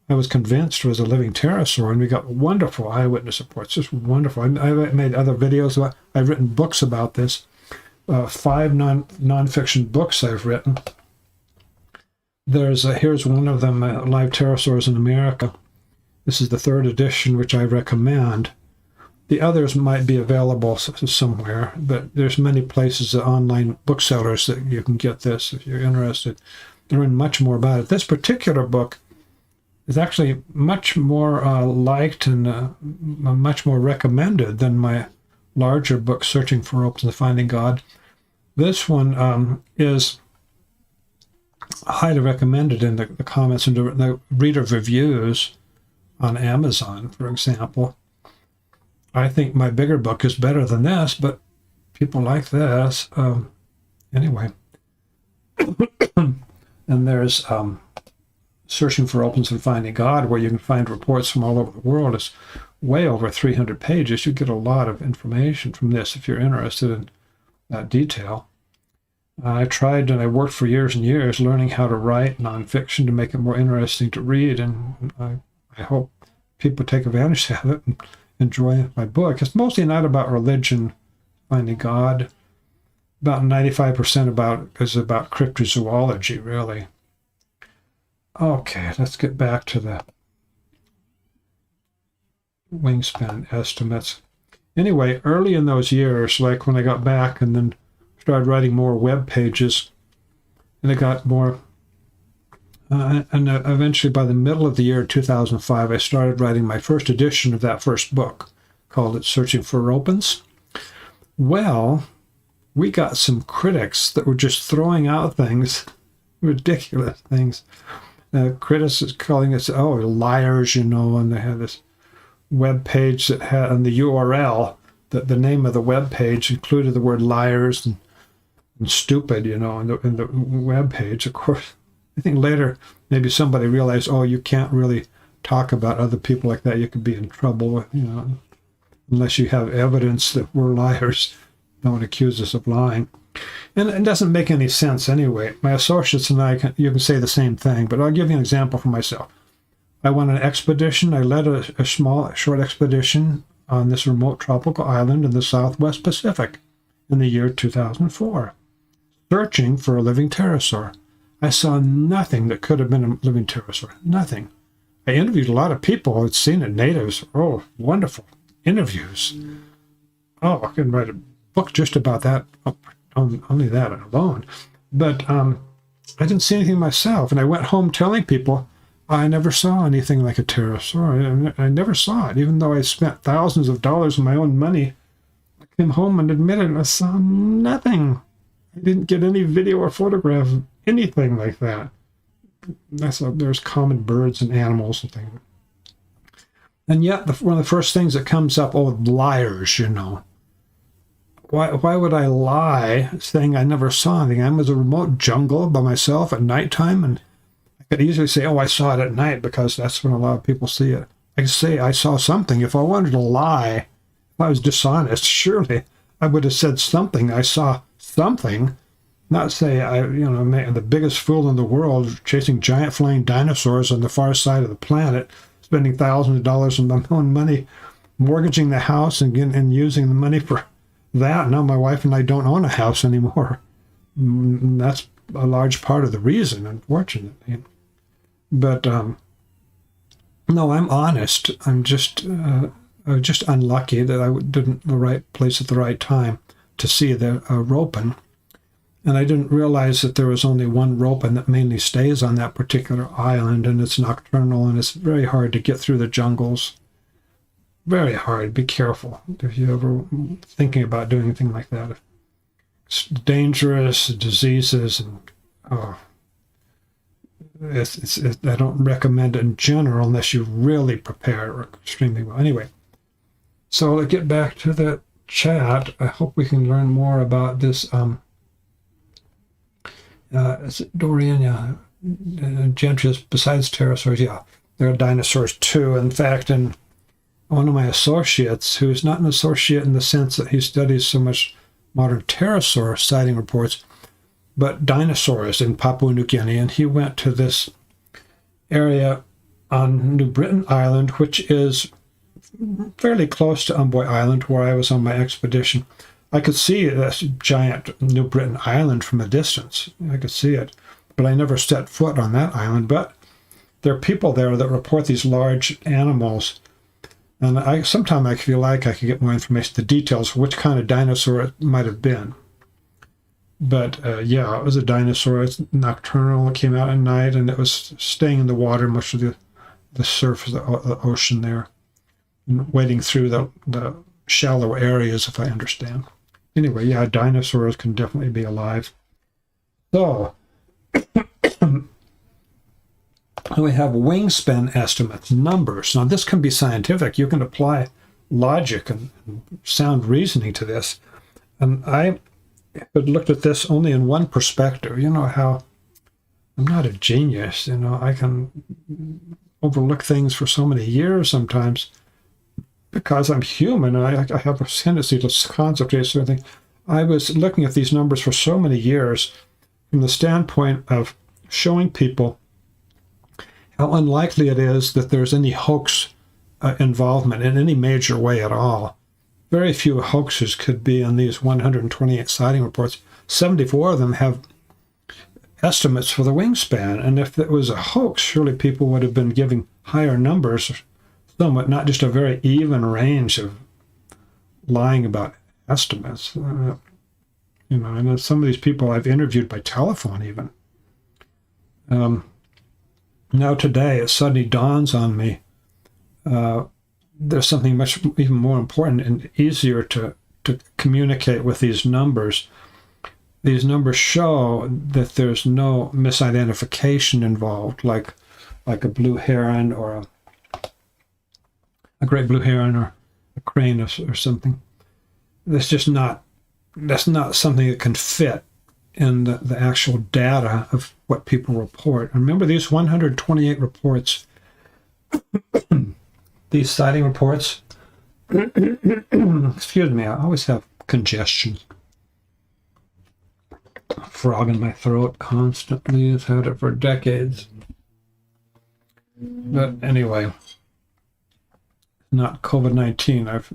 I was convinced it was a living pterosaur, and we got wonderful eyewitness reports, just wonderful. I've made other videos. I've written books about this. 5 nonfiction books I've written. Here's one of them, Live Pterosaurs in America. This is the 3rd edition, which I recommend. The others might be available somewhere, but there's many places, online booksellers, that you can get this if you're interested. Learn much more about it. This particular book is actually much more liked and much more recommended than my larger book, Searching for Opens and Finding God. This one is highly recommended in the comments and the reader reviews on Amazon, for example. I think my bigger book is better than this, but people like this. Anyway. And there's Searching for Opens and Finding God, where you can find reports from all over the world. It's way over 300 pages. You get a lot of information from this if you're interested in that detail. I tried and I worked for years and years learning how to write nonfiction to make it more interesting to read, and I hope people take advantage of it and enjoy my book. It's mostly not about religion, finding God. About 95% is about cryptozoology, really. Okay, let's get back to the wingspan estimates. Anyway, early in those years, like when I got back and then started writing more web pages, and I got more, and eventually by the middle of the year 2005, I started writing my first edition of that first book, called it Searching for Ropens. Well, we got some critics that were just throwing out things, ridiculous things. Critics is calling us, liars, and they had this web page that had on the URL, that the name of the web page included the word liars and stupid, in the web page. Of course, I think later maybe somebody realized, you can't really talk about other people like that. You could be in trouble, unless you have evidence that we're liars. Don't accuse us of lying. And it doesn't make any sense anyway. My associates and I, you can say the same thing, but I'll give you an example for myself. I went on an expedition. I led a short expedition on this remote tropical island in the Southwest Pacific in the year 2004, searching for a living pterosaur. I saw nothing that could have been a living pterosaur. Nothing. I interviewed a lot of people who had seen it, natives. Oh, wonderful interviews. I can write a book just about that, only that alone. But I didn't see anything myself, and I went home telling people I never saw anything like a pterosaur. I never saw it, even though I spent thousands of dollars of my own money. I came home and admitted I saw nothing. I didn't get any video or photograph of anything like that. There's common birds and animals and things. And yet, one of the first things that comes up, liars, Why would I lie saying I never saw anything? I'm in a remote jungle by myself at nighttime, and I could easily say, oh, I saw it at night, because that's when a lot of people see it. I could say I saw something. If I wanted to lie, if I was dishonest, surely I would have said something. I saw something, not say the biggest fool in the world chasing giant flying dinosaurs on the far side of the planet, spending thousands of dollars of my own money, mortgaging the house and using the money for that. Now my wife and I don't own a house anymore. That's a large part of the reason, unfortunately. But no, I'm honest. I'm just unlucky that I didn't the right place at the right time to see the roping. And I didn't realize that there was only one roping that mainly stays on that particular island, and it's nocturnal, and it's very hard to get through the jungles. Very hard. Be careful if you're ever thinking about doing anything like that. It's dangerous, diseases, and I don't recommend it in general unless you really prepare extremely well. Anyway, so to get back to the chat, I hope we can learn more about this. Is it Dorian? Yeah. Gentry's, besides pterosaurs, yeah, there are dinosaurs too. In fact, in one of my associates, who's not an associate in the sense that he studies so much modern pterosaur sighting reports, but dinosaurs in Papua New Guinea, and he went to this area on New Britain Island, which is fairly close to Umboy Island, where I was on my expedition. I could see this giant New Britain Island from a distance. I could see it, but I never set foot on that island. But there are people there that report these large animals, and sometimes I feel like I could get more information, the details, which kind of dinosaur it might have been. But yeah, it was a dinosaur. It's nocturnal. It came out at night, and it was staying in the water, much of the surface of the ocean there, and wading through the shallow areas, if I understand. Anyway, yeah, dinosaurs can definitely be alive. So, we have wingspan estimates, numbers. Now, this can be scientific. You can apply logic and sound reasoning to this. And I had looked at this only in one perspective. You know how I'm not a genius. I can overlook things for so many years sometimes because I'm human. I have a tendency to concentrate on certain things. I was looking at these numbers for so many years from the standpoint of showing people how unlikely it is that there's any hoax involvement in any major way at all. Very few hoaxes could be in these 128 sighting reports. 74 of them have estimates for the wingspan, and if it was a hoax, surely people would have been giving higher numbers, somewhat, not just a very even range of lying about estimates. And some of these people I've interviewed by telephone even. Now today, it suddenly dawns on me, there's something much even more important and easier to communicate with these numbers. These numbers show that there's no misidentification involved, like a blue heron or a great blue heron or a crane or something. That's not something that can fit in the actual data of what people report. And remember, these 128 reports, these sighting reports, excuse me, I always have congestion. A frog in my throat constantly. I've had it for decades. But anyway, not COVID-19. I've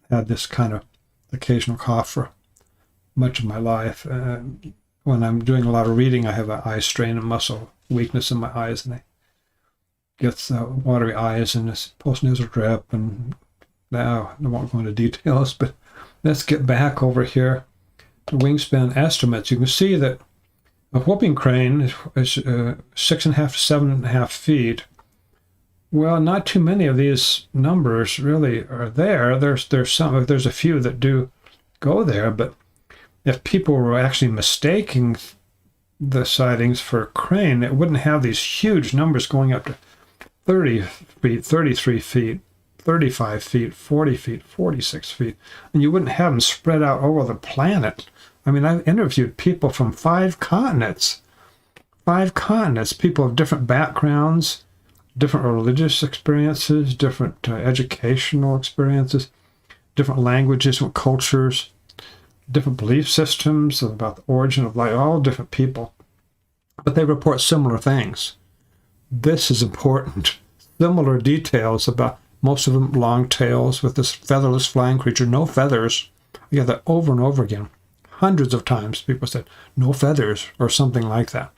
had this kind of occasional cough for much of my life. When I'm doing a lot of reading, I have an eye strain and muscle weakness in my eyes, and I get watery eyes and this postnasal drip. And now I won't go into details, but let's get back over here to wingspan estimates. You can see that a whooping crane is 6.5 to 7.5 feet. Well, not too many of these numbers really are there. There's a few that do go there, but if people were actually mistaking the sightings for a crane, it wouldn't have these huge numbers going up to 30 feet, 33 feet, 35 feet, 40 feet, 46 feet, and you wouldn't have them spread out over the planet. I mean, I've interviewed people from 5 continents 5 continents, people of different backgrounds, different religious experiences, different educational experiences, different languages, different cultures, different belief systems about the origin of life, all different people. But they report similar things. This is important. Similar details about, most of them long tails with this featherless flying creature, no feathers. I get that over and over again. Hundreds of times people said, no feathers, or something like that.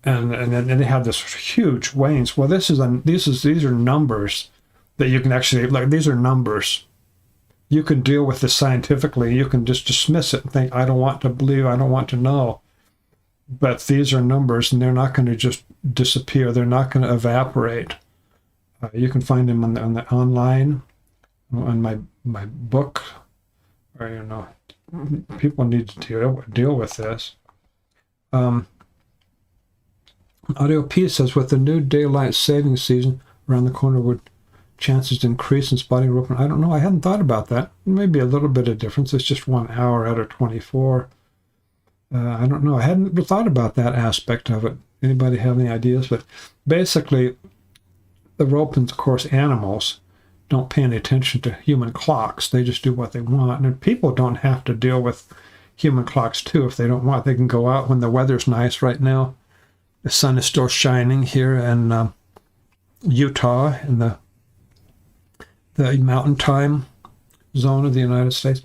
And then they have this huge wings. Well, these are numbers that you can actually, like, these are numbers. You can deal with this scientifically. You can just dismiss it and think, I don't want to believe, I don't want to know. But these are numbers, and they're not going to just disappear. They're not going to evaporate. You can find them on the online, on my book, or people need to deal with this. Audio P says, with the new daylight saving season around the corner, would chances increase in spotting rope? I don't know. I hadn't thought about that. Maybe a little bit of difference. It's just 1 hour out of 24. I don't know. I hadn't thought about that aspect of it. Anybody have any ideas? But basically, the rope and, of course, animals don't pay any attention to human clocks. They just do what they want. And people don't have to deal with human clocks, too, if they don't want. They can go out when the weather's nice right now. The sun is still shining here in Utah, in the mountain time zone of the United States.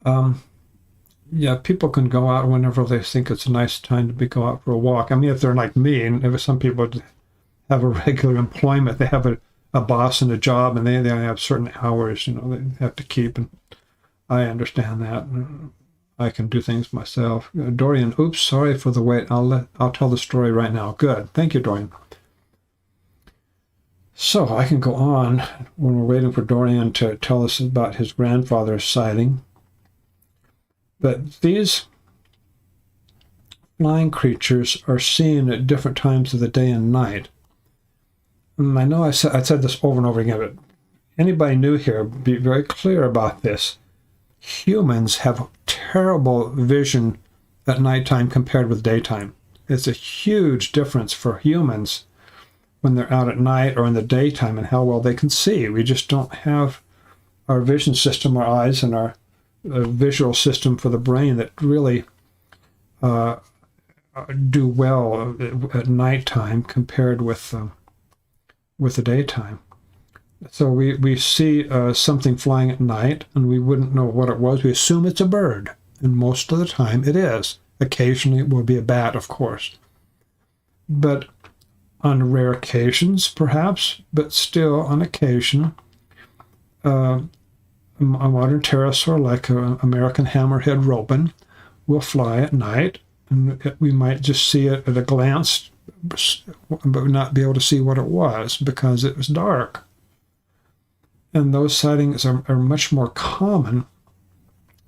Yeah, people can go out whenever they think it's a nice time to go out for a walk. I mean, if they're like me, and if some people have a regular employment, they have a boss and a job, and they have certain hours, they have to keep, and I understand that. I can do things myself. Dorian, oops, sorry for the wait. I'll tell the story right now. Good. Thank you, Dorian. So I can go on when we're waiting for Dorian to tell us about his grandfather's sighting. But these flying creatures are seen at different times of the day and night. And I know I said this over and over again, but anybody new here, be very clear about this. Humans have terrible vision at nighttime compared with daytime. It's a huge difference for humans when they're out at night or in the daytime and how well they can see. We just don't have our vision system, our eyes, and our visual system for the brain that really do well at nighttime compared with the daytime. So we see something flying at night, and we wouldn't know what it was. We assume it's a bird, and most of the time it is. Occasionally it will be a bat, of course. But on rare occasions, perhaps, but still on occasion, a modern pterosaur, like an American hammerhead robin, will fly at night, and we might just see it at a glance, but not be able to see what it was because it was dark. And those sightings are much more common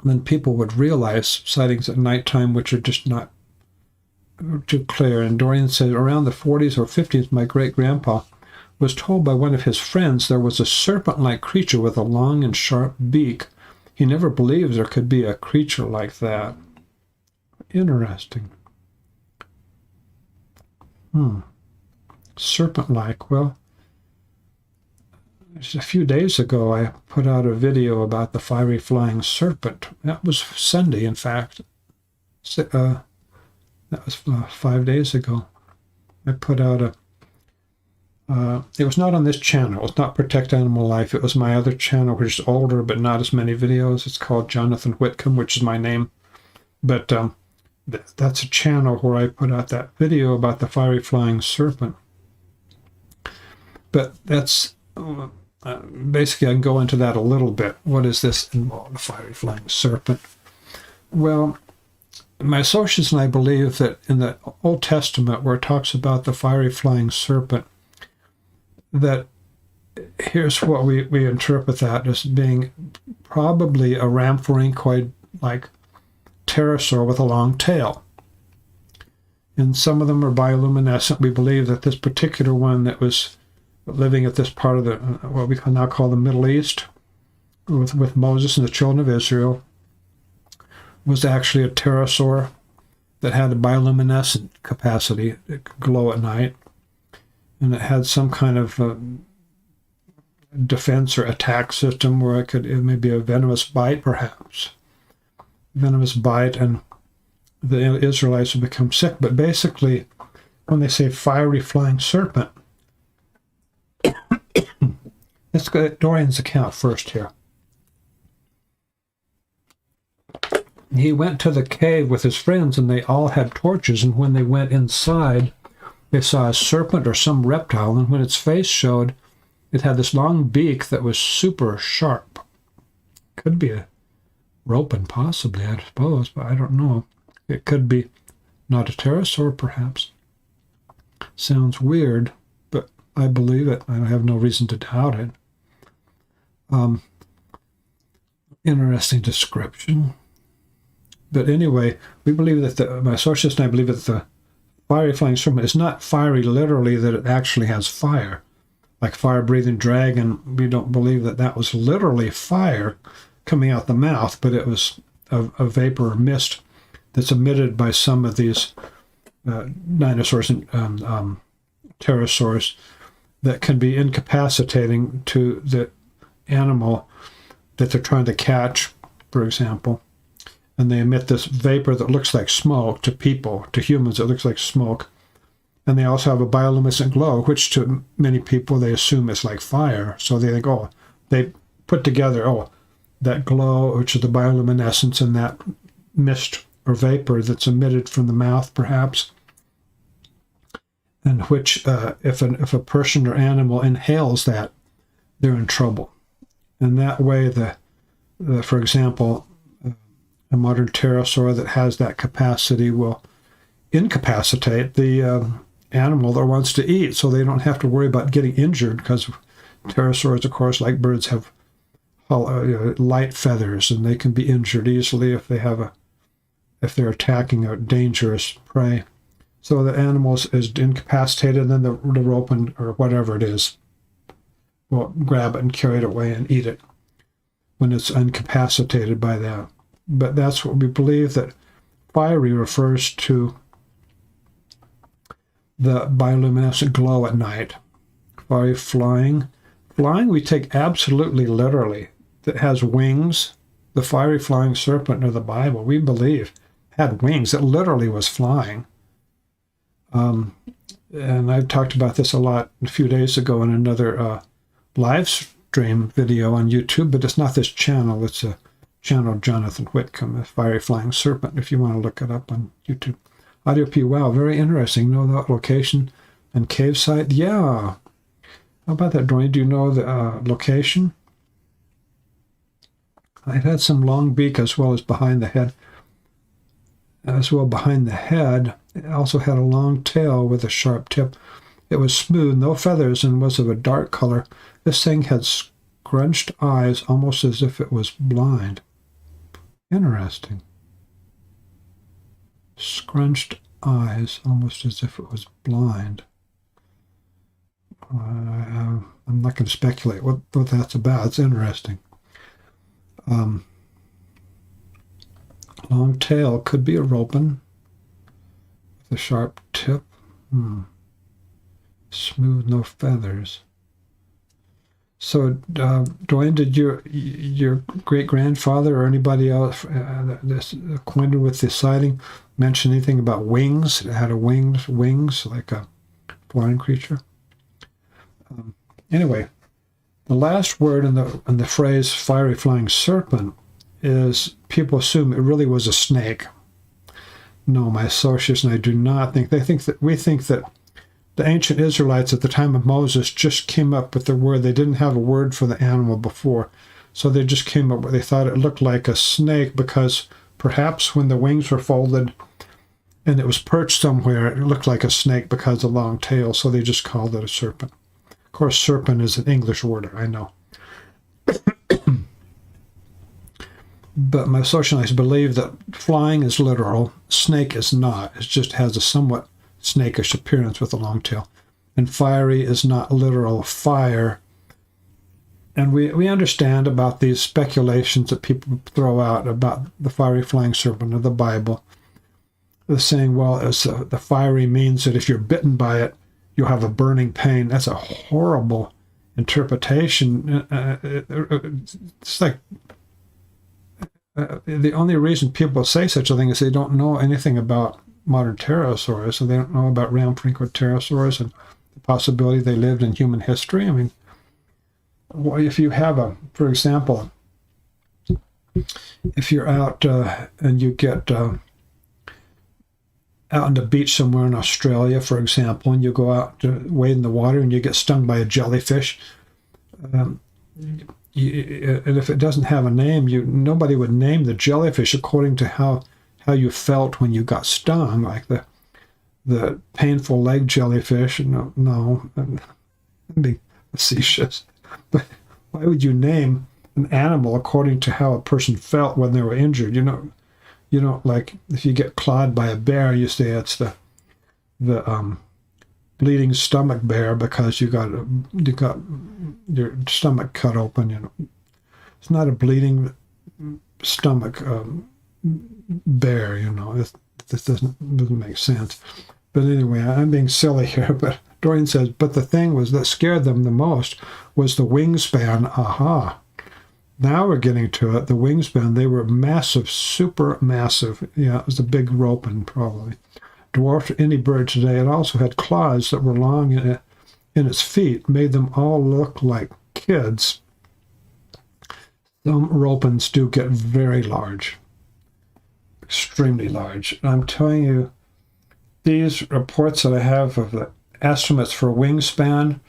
than people would realize, sightings at nighttime, which are just not too clear. And Dorian said around the 40s or 50s, my great-grandpa was told by one of his friends there was a serpent-like creature with a long and sharp beak. He never believed there could be a creature like that. Interesting. Serpent-like. Well, just a few days ago, I put out a video about the fiery flying serpent. That was Sunday, in fact. That was 5 days ago. I put out it was not on this channel. It was not Protect Animal Life. It was my other channel, which is older, but not as many videos. It's called Jonathan Whitcomb, which is my name. But that's a channel where I put out that video about the fiery flying serpent. But that's... basically, I can go into that a little bit. What is this involved, the fiery flying serpent? Well, my associates and I believe that in the Old Testament, where it talks about the fiery flying serpent, that here's what we interpret that as being probably a rhamphorhynchoid-like pterosaur with a long tail. And some of them are bioluminescent. We believe that this particular one that was living at this part of what we now call the Middle East, with Moses and the children of Israel, was actually a pterosaur that had a bioluminescent capacity. It could glow at night. And it had some kind of defense or attack system where it may be a venomous bite, perhaps. Venomous bite, and the Israelites would become sick. But basically, when they say fiery flying serpent, let's go at Dorian's account first here. He went to the cave with his friends, and they all had torches, and when they went inside, they saw a serpent or some reptile, and when its face showed, it had this long beak that was super sharp. Could be a ropen, possibly, I suppose, but I don't know. It could be not a pterosaur, perhaps. Sounds weird, but I believe it. I have no reason to doubt it. Interesting description. But anyway, we believe that my associates and I believe that the fiery flying serpent is not fiery literally, that it actually has fire. Like fire-breathing dragon, we don't believe that that was literally fire coming out the mouth, but it was a vapor or mist that's emitted by some of these dinosaurs and pterosaurs that can be incapacitating to the animal that they're trying to catch, for example. And they emit this vapor that looks like smoke to people, to humans. It looks like smoke. And they also have a bioluminescent glow, which to many people they assume is like fire. So they think, oh, they put together, oh, that glow, which is the bioluminescence, and that mist or vapor that's emitted from the mouth, perhaps, and which, if a person or animal inhales that, they're in trouble. And that way, for example, a modern pterosaur that has that capacity will incapacitate the animal that wants to eat, so they don't have to worry about getting injured, because pterosaurs, of course, like birds, have light feathers, and they can be injured easily if they're attacking a dangerous prey. So the animal is incapacitated, and then the rope or whatever it is will grab it and carry it away and eat it when it's incapacitated by that. But that's what we believe, that fiery refers to the bioluminescent glow at night. Fiery flying. Flying we take absolutely literally. That has wings. The fiery flying serpent of the Bible, we believe, had wings. It literally was flying. And I've talked about this a lot a few days ago in another live stream video on YouTube, but it's not this channel. It's a channel of Jonathan Whitcomb, a fiery flying serpent, if you want to look it up on YouTube. Audio P, wow, very interesting. Know that location and cave site? Yeah. How about that, Dwayne? Do you know the location? It had some long beak as well as behind the head. It also had a long tail with a sharp tip. It was smooth, no feathers, and was of a dark color. This thing had scrunched eyes, almost as if it was blind. Interesting. Scrunched eyes, almost as if it was blind. I'm not going to speculate what that's about. It's interesting. Long tail could be a ropen with a sharp tip. Smooth, no feathers. So, Dwayne, did your great-grandfather or anybody else acquainted with the sighting mention anything about wings? It had wings like a flying creature. Anyway, the last word in the phrase "fiery flying serpent" is people assume it really was a snake. No, my associates and I do not think. We think that the ancient Israelites at the time of Moses just came up with the word. They didn't have a word for the animal before, so they just came up with. They thought it looked like a snake because perhaps when the wings were folded and it was perched somewhere, it looked like a snake because of the long tail. So they just called it a serpent. Of course, serpent is an English word, I know. But my associates believe that flying is literal, snake is not. It just has a somewhat snakish appearance with a long tail. And fiery is not literal fire. And we understand about these speculations that people throw out about the fiery flying serpent of the Bible. the saying, well, it's the fiery means that if you're bitten by it, you'll have a burning pain. That's a horrible interpretation. It's like the only reason people say such a thing is they don't know anything about modern pterosaurs, so they don't know about round-fingered pterosaurs and the possibility they lived in human history. I mean, if you have for example, if you're out and you get out on the beach somewhere in Australia, for example, and you go out to wade in the water and you get stung by a jellyfish, and if it doesn't have a name, nobody would name the jellyfish according to how you felt when you got stung, like the painful leg jellyfish. No, I'm being facetious. But why would you name an animal according to how a person felt when they were injured? You don't like, if you get clawed by a bear, you say it's the bleeding stomach bear because you got your stomach cut open. It's not a bleeding stomach bear. This doesn't make sense. But anyway, I'm being silly here. But Dorian says, but the thing that scared them the most was the wingspan. Aha. Now we're getting to it. The wingspan, they were massive, super massive. Yeah, it was a big ropen, probably. Dwarfed any bird today. It also had claws that were long in its feet, made them all look like kids. Some ropens do get very large, extremely large. And I'm telling you, these reports that I have of the estimates for wingspan,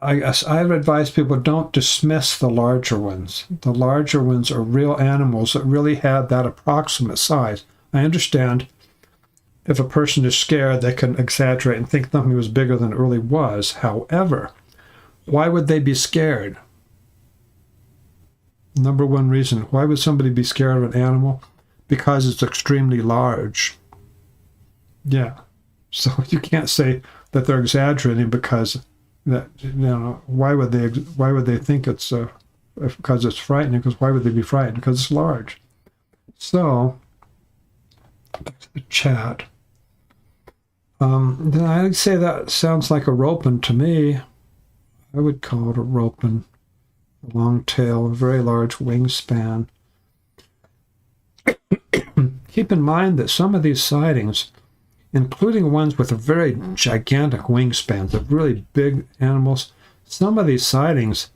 I advise people don't dismiss the larger ones. The larger ones are real animals that really had that approximate size. I understand if a person is scared, they can exaggerate and think something was bigger than it really was. However, why would they be scared? Number one reason, why would somebody be scared of an animal? Because it's extremely large. Yeah. So you can't say that they're exaggerating because why would they think it's because it's frightening? Because why would they be frightened? Because it's large. So back to the chat. Then I'd say that sounds like a ropen to me. I would call it a ropen. A long tail, a very large wingspan. Keep in mind that some of these sightings, including ones with a very gigantic wingspans of really big animals, some of these sightings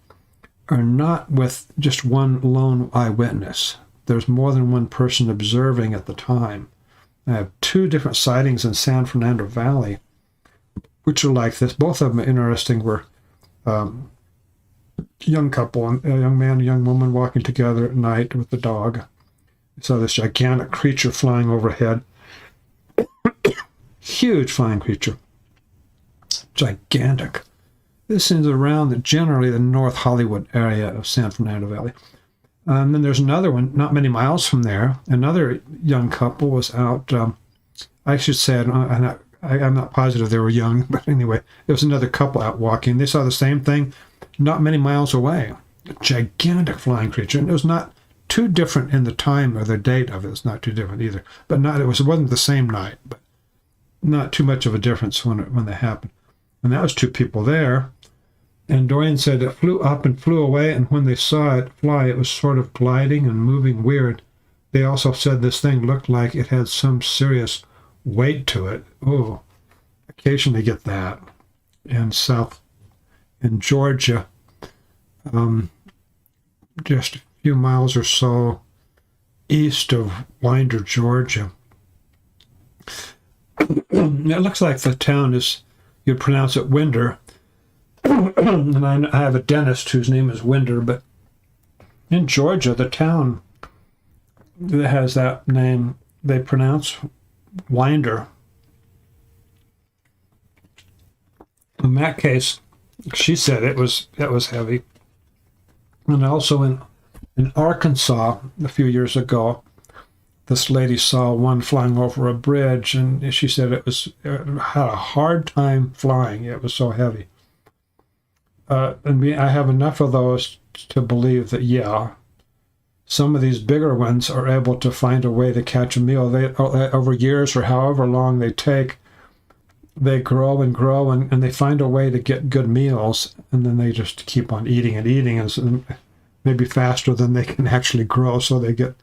are not with just one lone eyewitness. There's more than one person observing at the time. I have two different sightings in San Fernando Valley, which are like this. Both of them are interesting. Were young couple, a young man and a young woman walking together at night with the dog. I saw this gigantic creature flying overhead. Huge flying creature. Gigantic. This is around generally the North Hollywood area of San Fernando Valley. And then there's another one, not many miles from there. Another young couple was out. I should say, I'm not positive they were young, but anyway, there was another couple out walking. They saw the same thing not many miles away. A gigantic flying creature. And it was not too different in the time or the date of it. It's not too different either. But it wasn't the same night, but not too much of a difference when they happened. And that was two people there. And Dorian said it flew up and flew away, and when they saw it fly, it was sort of gliding and moving weird. They also said this thing looked like it had some serious weight to it. Oh, occasionally get that. And in Georgia, just a few miles or so east of Winder, Georgia. It looks like the town you'd pronounce it Winder. And I have a dentist whose name is Winder, but in Georgia, the town that has that name, they pronounce Winder. In that case, she said it was heavy. And also in Arkansas a few years ago, this lady saw one flying over a bridge, and she said it had a hard time flying. It was so heavy. And I have enough of those to believe that, yeah, some of these bigger ones are able to find a way to catch a meal. They, over years or however long they take, they grow and grow, and they find a way to get good meals, and then they just keep on eating and eating, and maybe faster than they can actually grow, so they get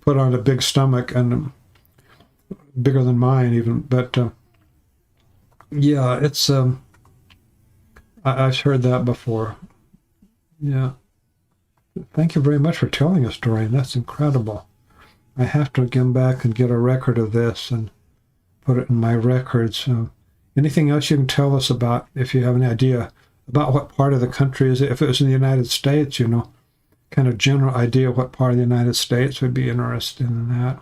put on a big stomach, and bigger than mine even. But yeah, it's I've heard that before. Yeah. Thank you very much for telling us, Dorian. That's incredible. I have to get back and get a record of this and put it in my records. Anything else you can tell us about, if you have any idea, about what part of the country is it? If it was in the United States, you know, kind of general idea what part of the United States would be interested in that.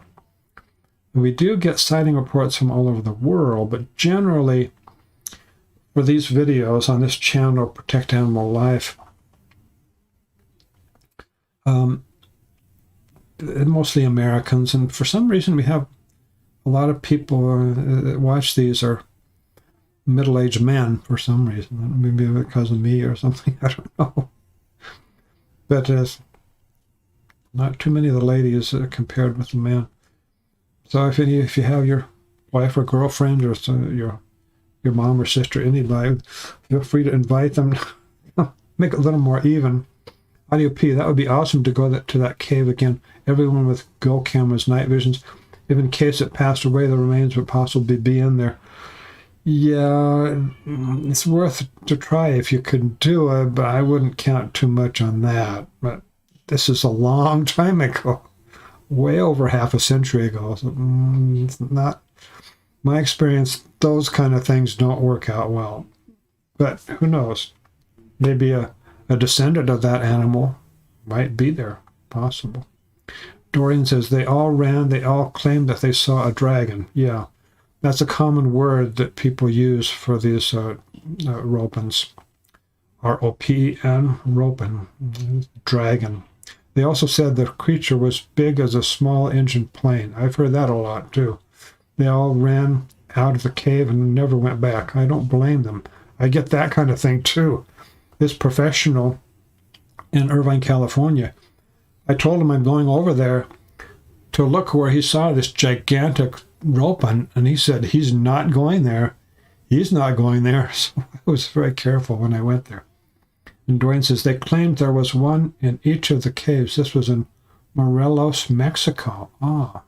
We do get sighting reports from all over the world, but generally, for these videos on this channel, Protect Animal Life, mostly Americans, and for some reason we have a lot of people that watch these are middle-aged men for some reason. Maybe because of me or something, I don't know. But not too many of the ladies compared with the men. So if you have your wife or girlfriend or your mom or sister, anybody, feel free to invite them. Make it a little more even. Audio P, that would be awesome to go to that cave again. Everyone with Go cameras, night visions. If in case it passed away, the remains would possibly be in there. Yeah, it's worth to try if you could do it, but I wouldn't count too much on that. But this is a long time ago, way over half a century ago. So, it's not my experience. Those kind of things don't work out well. But who knows? Maybe a descendant of that animal might be there. Possible. Dorian says, they all ran, they all claimed that they saw a dragon. Yeah, that's a common word that people use for these ropens. R-O-P-E-N, ropen, dragon. They also said the creature was big as a small engine plane. I've heard that a lot, too. They all ran out of the cave and never went back. I don't blame them. I get that kind of thing, too. This professional in Irvine, California, I told him I'm going over there to look where he saw this gigantic ropen, and he said he's not going there. He's not going there. So I was very careful when I went there. And Dwayne says they claimed there was one in each of the caves. This was in Morelos, Mexico. Ah,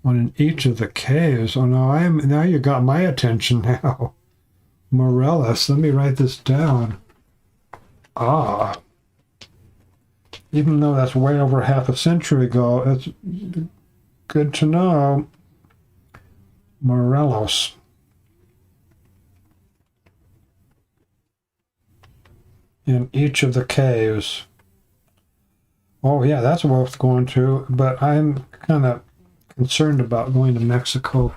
one in each of the caves. Oh no, now you got my attention now. Morelos. Let me write this down. Ah. Even though that's way over half a century ago, it's good to know. Morelos. In each of the caves. Oh yeah, that's worth going to, but I'm kind of concerned about going to Mexico.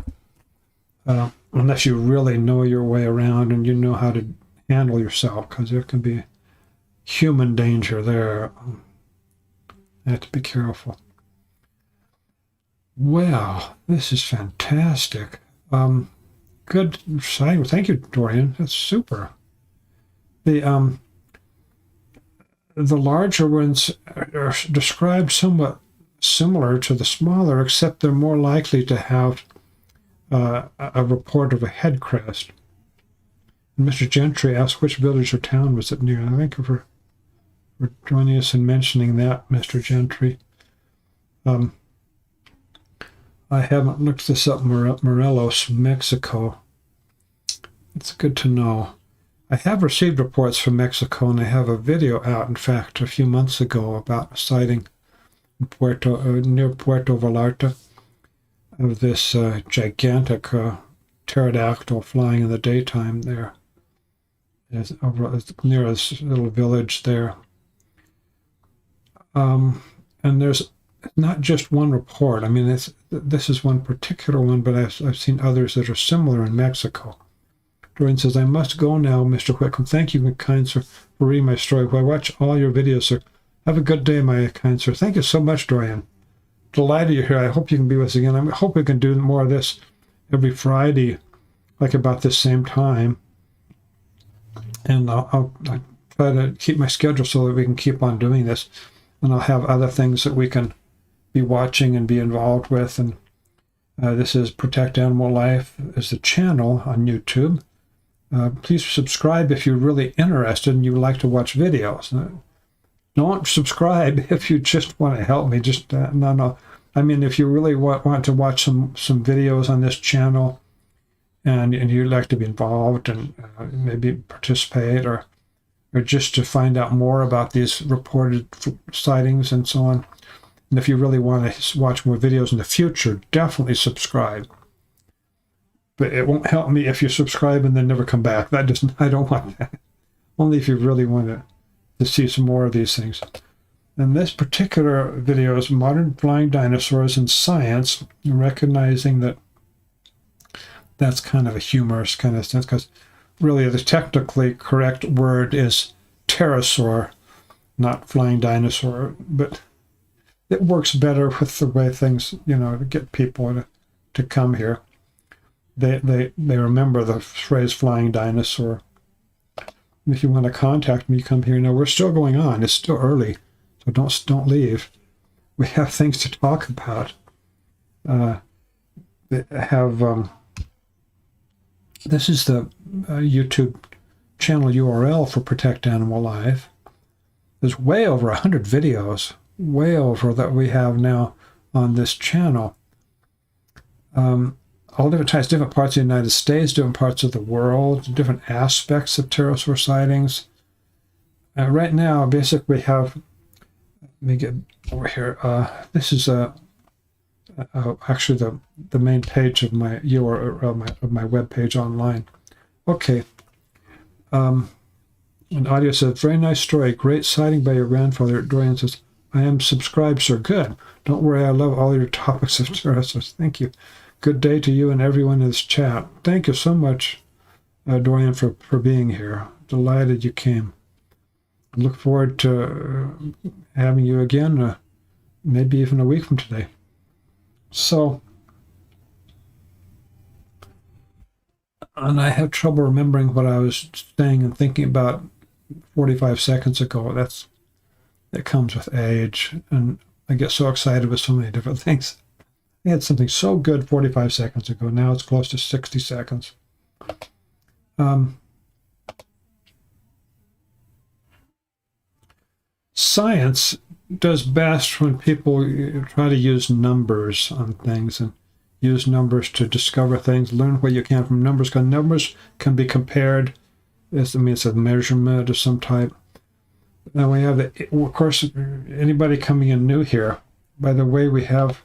Unless you really know your way around and you know how to handle yourself, because there can be human danger there. I have to be careful. Wow, this is fantastic. Good sighting. Thank you, Dorian. That's super. The larger ones are described somewhat similar to the smaller, except they're more likely to have a report of a head crest. And Mr. Gentry asked which village or town was it near. Thank you for joining us and mentioning that, Mr. Gentry. I haven't looked this up, Morelos, Mexico. It's good to know. I have received reports from Mexico, and I have a video out, in fact, a few months ago about a sighting in near Puerto Vallarta of this gigantic pterodactyl flying in the daytime there. It's near this little village there. And there's not just one report. I mean, this is one particular one, but I've seen others that are similar in Mexico. Dorian says, I must go now, Mr. Whitcomb. Thank you, kind sir, for reading my story. I watch all your videos, sir. Have a good day, my kind sir. Thank you so much, Dorian. Delighted you're here. I hope you can be with us again. I hope we can do more of this every Friday, like about this same time. And I'll try to keep my schedule so that we can keep on doing this. and I'll have other things that we can be watching and be involved with. And this is Protect Animal Life is the channel on YouTube. Please subscribe if you're really interested and you would like to watch videos. Don't subscribe if you just want to help me. Just no. I mean, if you really want to watch some videos on this channel, and you'd like to be involved and maybe participate, or just to find out more about these reported sightings and so on. And if you really want to watch more videos in the future, definitely subscribe. But it won't help me if you subscribe and then never come back. I don't want that. Only if you really want to see some more of these things. And this particular video is Modern Flying Dinosaurs in Science, recognizing that that's kind of a humorous kind of sense, because really the technically correct word is pterosaur, not flying dinosaur, but it works better with the way things, to get people to come here. They remember the phrase flying dinosaur. If you want to contact me, come here. Now, we're still going on. It's still early, so don't leave. We have things to talk about. This is the YouTube channel URL for Protect Animal Life. There's way over 100 videos, way over that we have now on this channel. All different types, different parts of the United States, different parts of the world, different aspects of pterosaur sightings. Right now, basically, we have. Let me get over here. This is actually the main page of my URL of my web page online. Okay. And audio says, "Very nice story. Great sighting by your grandfather." Dwayne says, "I am subscribed, sir." Good. Don't worry. I love all your topics of pterosaurs. Thank you. Good day to you and everyone in this chat. Thank you so much, Dorian, for being here. Delighted you came. I look forward to having you again, maybe even a week from today. So, and I have trouble remembering what I was saying and thinking about 45 seconds ago. That comes with age, and I get so excited with so many different things. I had something so good 45 seconds ago. Now it's close to 60 seconds. Science does best when people try to use numbers on things and use numbers to discover things, learn what you can from numbers, because numbers can be compared. It's a measurement of some type. Now we have, of course, anybody coming in new here. By the way, we have,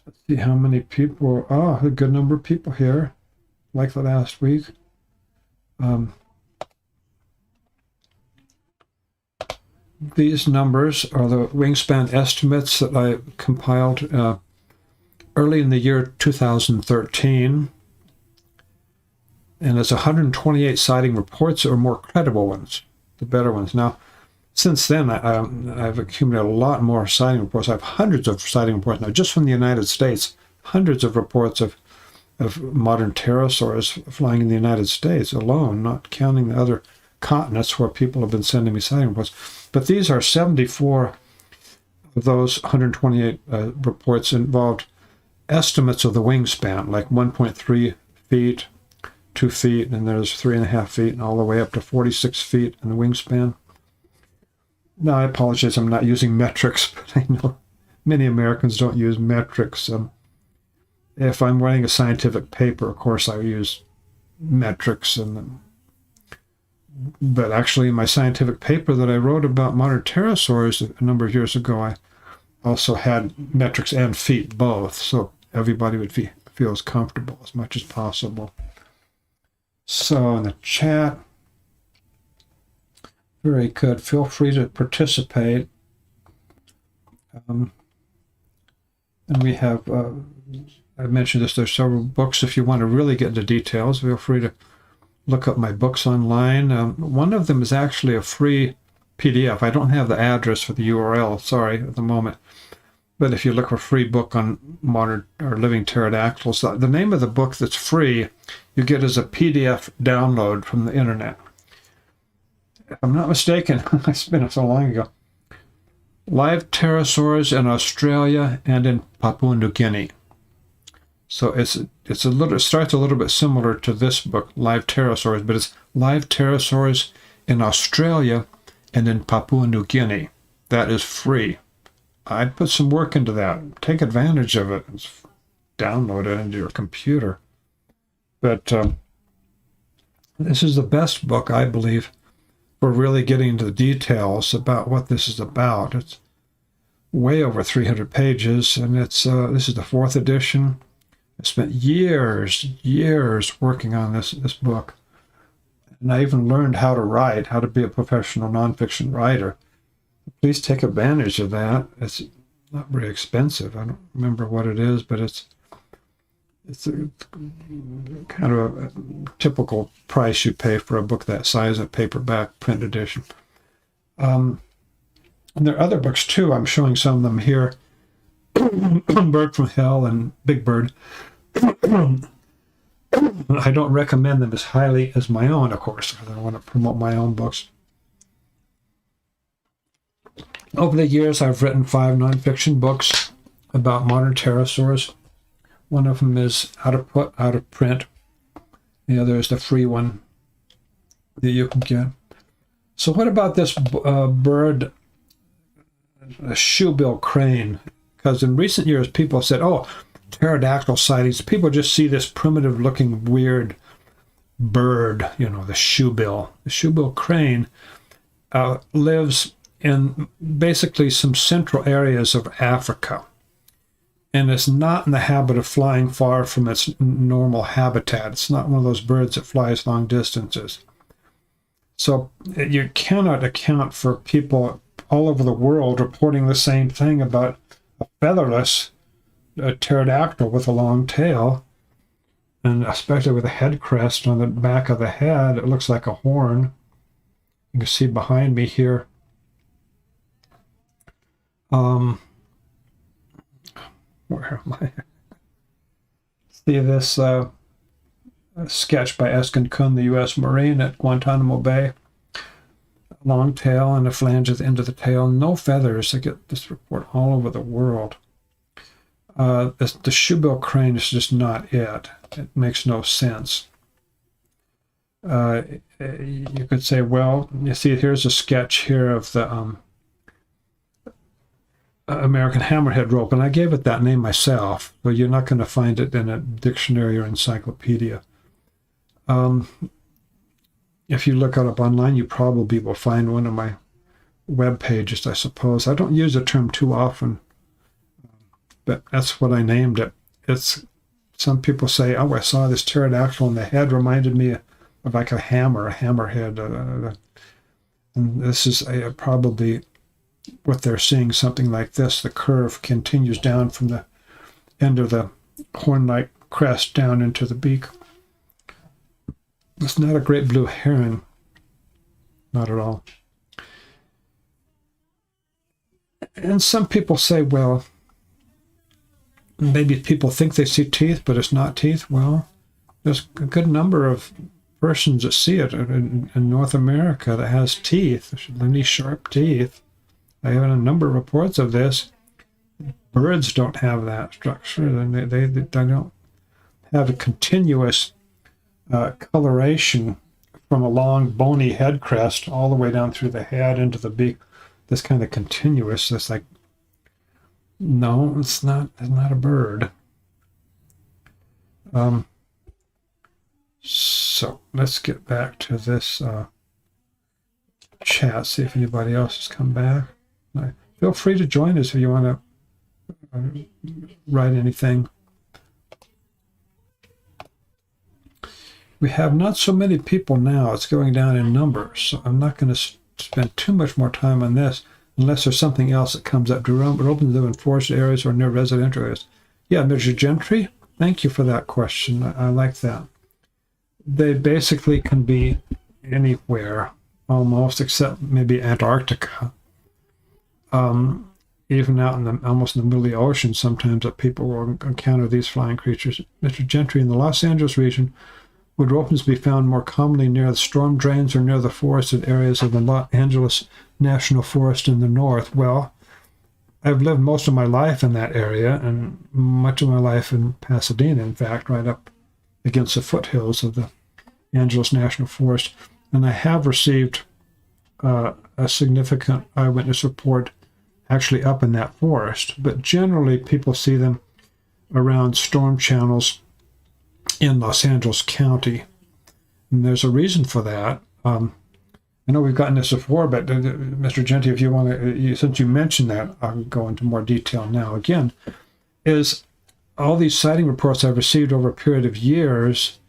let's see how many people. Oh, a good number of people here, like the last week. These numbers are the Wingspan estimates that I compiled early in the year 2013. And it's 128 sighting reports, or more credible ones, the better ones. Now, since then, I've accumulated a lot more sighting reports. I have hundreds of sighting reports now, just from the United States, hundreds of reports of modern pterosaurs flying in the United States alone, not counting the other continents where people have been sending me sighting reports. But these are 74 of those 128 reports involved estimates of the wingspan, like 1.3 feet, 2 feet, and there's 3.5 feet, and all the way up to 46 feet in the wingspan. Now, I apologize, I'm not using metrics, but I know many Americans don't use metrics. If I'm writing a scientific paper, of course, I use metrics. But actually, in my scientific paper that I wrote about modern pterosaurs a number of years ago, I also had metrics and feet both, so everybody would feel as comfortable as much as possible. So in the chat, very good. Feel free to participate. And we have, I mentioned this, there's several books. If you want to really get into details, feel free to look up my books online. One of them is actually a free PDF. I don't have the address for the URL, sorry, at the moment. But if you look for a free book on modern or living pterodactyls, the name of the book that's free, you get as a PDF download from the internet. If I'm not mistaken, it's been so long ago, Live pterosaurs in Australia and in Papua New Guinea. So it starts a little bit similar to this book, Live Pterosaurs, but it's live pterosaurs in Australia and in Papua New Guinea. That is free. I'd put some work into that. Take advantage of it. Download it into your computer. But this is the best book, I believe, for really getting into the details about what this is about. It's way over 300 pages, and this is the 4th edition. I spent years working on this book. And I even learned how to write, how to be a professional nonfiction writer. Please take advantage of that. It's not very expensive. I don't remember what it is, but it's a kind of a typical price you pay for a book that size, a paperback print edition. And there are other books too. I'm showing some of them here. Bird from Hell and Big Bird. I don't recommend them as highly as my own, of course, because I want to promote my own books. Over the years, I've written 5 nonfiction books about modern pterosaurs. One of them is out of print. The other is the free one that you can get. So what about this bird, a shoebill crane? Because in recent years, people said, oh, pterodactyl sightings. People just see this primitive-looking, weird bird, the shoebill. The shoebill crane lives in basically some central areas of Africa, and it's not in the habit of flying far from its normal habitat. It's not one of those birds that flies long distances. So you cannot account for people all over the world reporting the same thing about a featherless pterodactyl with a long tail, and especially with a head crest on the back of the head. It looks like a horn. You can see behind me here. Where am I? See this sketch by Eskin Kuhn, the U.S. Marine at Guantanamo Bay. Long tail and a flange at the end of the tail. No feathers. I get this report all over the world. The shoebill crane is just not it. It makes no sense. You could say, well, you see, here's a sketch here of the American hammerhead rope, and I gave it that name myself, but you're not going to find it in a dictionary or encyclopedia. If you look it up online, you probably will find one of my web pages, I suppose. I don't use the term too often, but that's what I named it. Some people say, oh, I saw this pterodactyl and the head reminded me of like a hammerhead. And this is probably what they're seeing, something like this. The curve continues down from the end of the horn-like crest down into the beak. It's not a great blue heron. Not at all. And some people say, well, maybe people think they see teeth, but it's not teeth. Well, there's a good number of persons that see it in North America that has teeth, really sharp teeth. I have a number of reports of this. Birds don't have that structure. They don't have a continuous coloration from a long bony head crest all the way down through the head into the beak. This kind of continuous. It's like, no, it's not a bird. So let's get back to this chat. See if anybody else has come back. Feel free to join us if you want to write anything. We have not so many people now. It's going down in numbers. So I'm not going to spend too much more time on this unless there's something else that comes up. Do Robins live in forested areas or near residential areas? Yeah, Mr. Gentry, thank you for that question. I like that. They basically can be anywhere, almost, except maybe Antarctica. Even out in almost in the middle of the ocean, sometimes that people will encounter these flying creatures. Mr. Gentry, in the Los Angeles region, would opens be found more commonly near the storm drains or near the forested areas of the Los Angeles National Forest in the north? Well, I've lived most of my life in that area, and much of my life in Pasadena, in fact, right up against the foothills of the Angeles National Forest. And I have received a significant eyewitness report actually up in that forest. But generally, people see them around storm channels in Los Angeles County. And there's a reason for that. I know we've gotten this before, but Mr. Genty, if you want to, since you mentioned that, I'll go into more detail now. Again, is all these sighting reports I've received over a period of years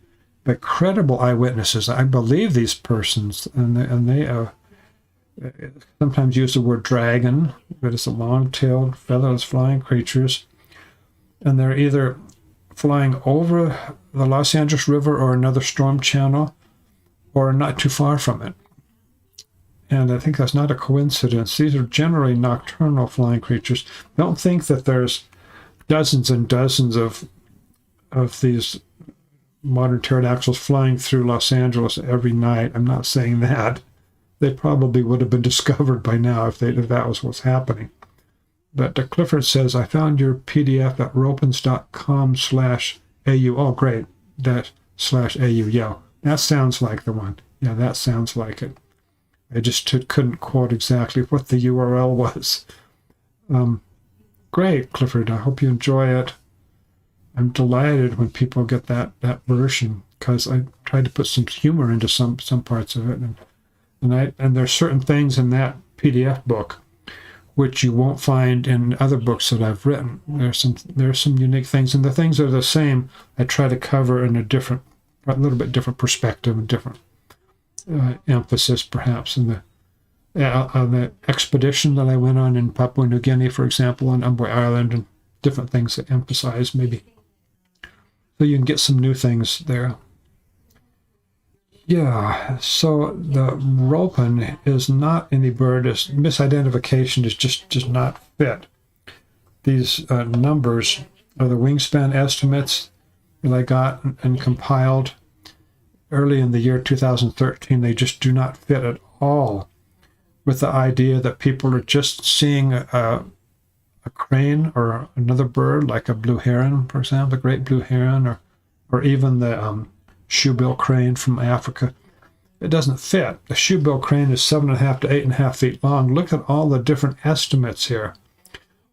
by credible eyewitnesses. I believe these persons, and they sometimes use the word dragon, but it's a long-tailed, featherless flying creatures, and they're either flying over the Los Angeles River or another storm channel, or not too far from it. And I think that's not a coincidence. These are generally nocturnal flying creatures. Don't think that there's dozens and dozens of these modern pterodactyls flying through Los Angeles every night. I'm not saying that. They probably would have been discovered by now if that was what's happening. But Clifford says, I found your PDF at ropens.com/AU. Oh, great. /AU. Yeah, that sounds like the one. Yeah, that sounds like it. I just couldn't quote exactly what the URL was. Great, Clifford. I hope you enjoy it. I'm delighted when people get that version, because I tried to put some humor into some parts of it, and there's certain things in that PDF book which you won't find in other books that I've written. There's some unique things, and the things that are the same I try to cover in a little bit different perspective and different emphasis, perhaps. On the expedition that I went on in Papua New Guinea, for example, on Umbwe Island, and different things that emphasize maybe. So you can get some new things there. Yeah, so the ropen is not any bird. Misidentification is just not fit. These numbers are the wingspan estimates that I got and compiled early in the year 2013. They just do not fit at all with the idea that people are just seeing a crane or another bird, like a blue heron, for example, the great blue heron, or even the shoebill crane from Africa. It doesn't fit. The shoebill crane is 7.5 to 8.5 feet long. Look at all the different estimates here.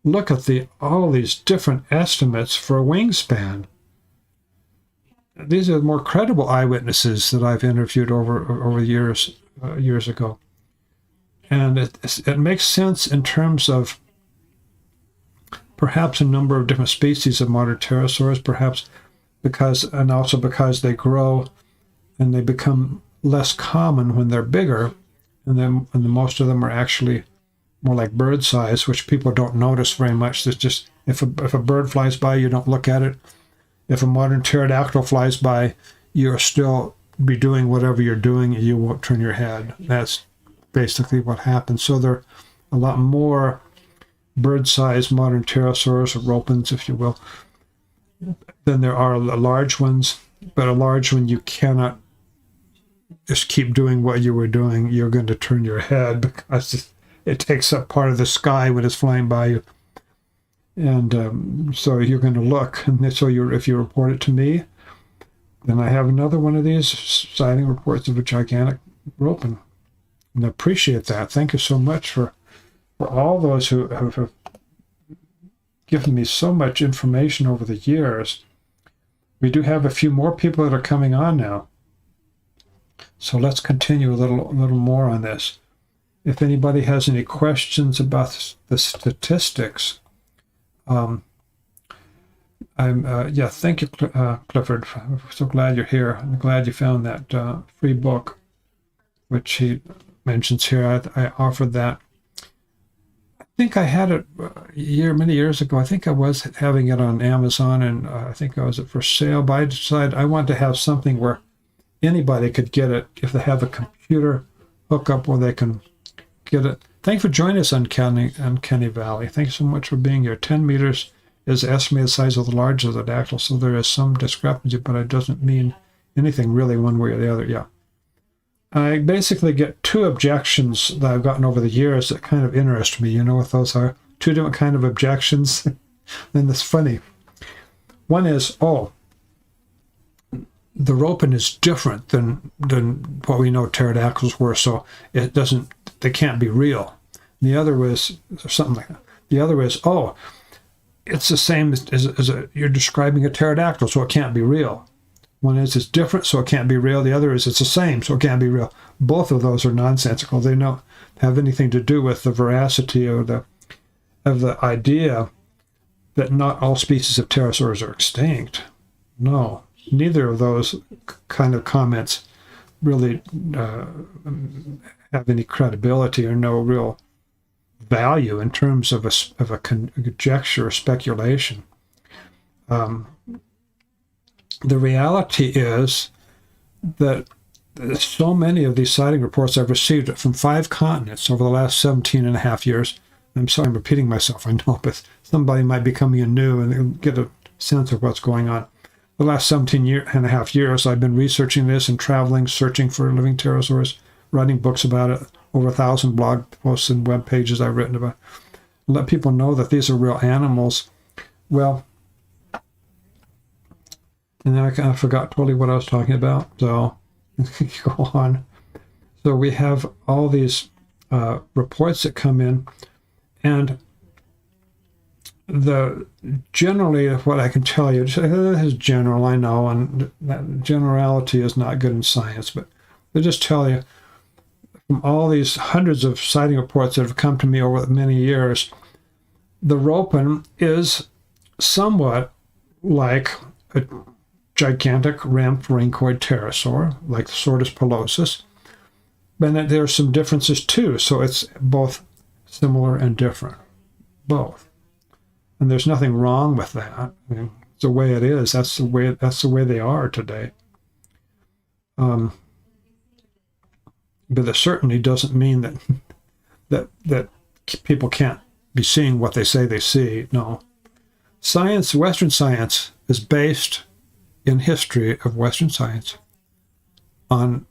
Look at all these different estimates for a wingspan. These are more credible eyewitnesses that I've interviewed over years ago. And it makes sense in terms of perhaps a number of different species of modern pterosaurs, perhaps because they grow and they become less common when they're bigger, and then most of them are actually more like bird size, which people don't notice very much. It's just if a bird flies by, you don't look at it. If a modern pterodactyl flies by, you'll still be doing whatever you're doing, and you won't turn your head. That's basically what happens. So there are a lot more bird-sized modern pterosaurs, or ropens, if you will, than there are large ones. But a large one, you cannot just keep doing what you were doing. You're going to turn your head because it takes up part of the sky when it's flying by you. And so you're going to look. And so if you report it to me, then I have another one of these sighting reports of a gigantic ropen. And I appreciate that. Thank you so much for all those who have given me so much information over the years. We do have a few more people that are coming on now. So let's continue a little more on this. If anybody has any questions about the statistics, thank you, Clifford. I'm so glad you're here. I'm glad you found that free book, which he mentions here. I offered that. I think I had it many years ago. I think I was having it on Amazon, and I think I was for sale. But I decided I wanted to have something where anybody could get it if they have a computer hookup where they can get it. Thank you for joining us on Uncanny Valley. Thank you so much for being here. 10 meters is the estimated size of the large of the dactyl, so there is some discrepancy, but it doesn't mean anything really one way or the other. Yeah. I basically get two objections that I've gotten over the years that kind of interest me. You know what those are? two different kind of objections. And it's funny. One is, oh, the roping is different than what we know pterodactyls were, so they can't be real. The other is something like that. The other is, oh, it's the same as you're describing a pterodactyl, so it can't be real. One is it's different, so it can't be real. The other is it's the same, so it can't be real. Both of those are nonsensical. They don't have anything to do with the veracity of the idea that not all species of pterosaurs are extinct. No, neither of those kind of comments really have any credibility or no real value in terms of a conjecture or speculation. The reality is that so many of these sighting reports I've received from 5 continents over the last 17 and a half years. I'm sorry I'm repeating myself, I know, but somebody might be coming in new and get a sense of what's going on. The last 17 and a half years, I've been researching this and traveling, searching for living pterosaurs, writing books about it, over 1,000 blog posts and web pages I've written about it. Let people know that these are real animals. Well, and then I kind of forgot totally what I was talking about, so go on. So we have all these reports that come in, and generally what I can tell you, this is general, I know, and that generality is not good in science, but I'll just tell you, from all these hundreds of sighting reports that have come to me over many years, the ropin is somewhat like a gigantic ramped rhynchoid pterosaur, like the Sortus pilosus, but there are some differences too, so it's both similar and different, both. And there's nothing wrong with that. I mean, it's the way it is. That's the way they are today. But it certainly doesn't mean that people can't be seeing what they say they see. No. Science, Western science, is based in history of Western science on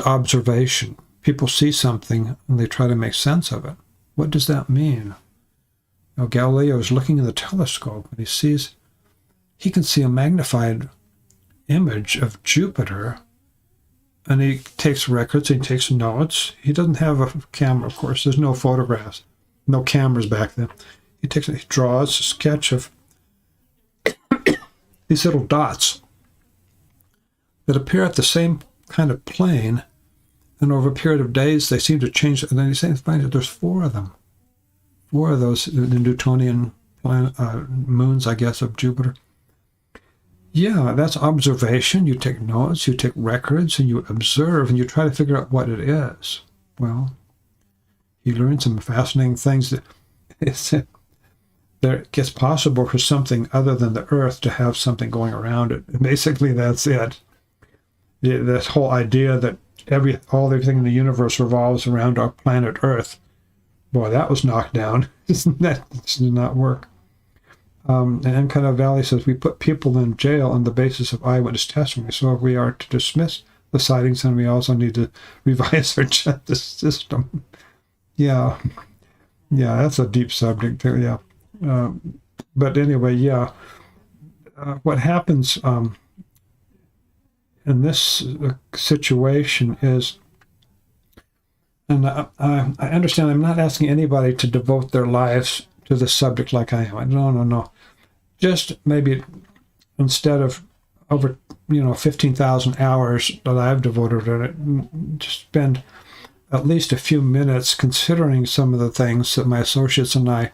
observation. People see something and they try to make sense of it. What does that mean? Now, Galileo is looking in the telescope and he can see a magnified image of Jupiter, and he takes records, he takes notes. He doesn't have a camera, of course. There's no photographs, no cameras back then. He draws a sketch of these little dots that appear at the same kind of plane, and over a period of days they seem to change. And then he finds that there's 4 of them, 4 of those, the Newtonian moons, I guess, of Jupiter. Yeah, that's observation. You take notes, you take records, and you observe, and you try to figure out what it is. Well, you learn some fascinating things. That it's possible for something other than the Earth to have something going around it. And basically, that's it. This whole idea that everything in the universe revolves around our planet Earth, boy, that was knocked down. That does not work. And Encanada Valley says, we put people in jail on the basis of eyewitness testimony. So if we are to dismiss the sightings, then we also need to revise our justice system. Yeah, that's a deep subject too, yeah. But anyway, yeah. What happens in this situation is, and I understand I'm not asking anybody to devote their lives to the subject like I am. No. Just maybe instead of over 15,000 hours that I've devoted to it, just spend at least a few minutes considering some of the things that my associates and I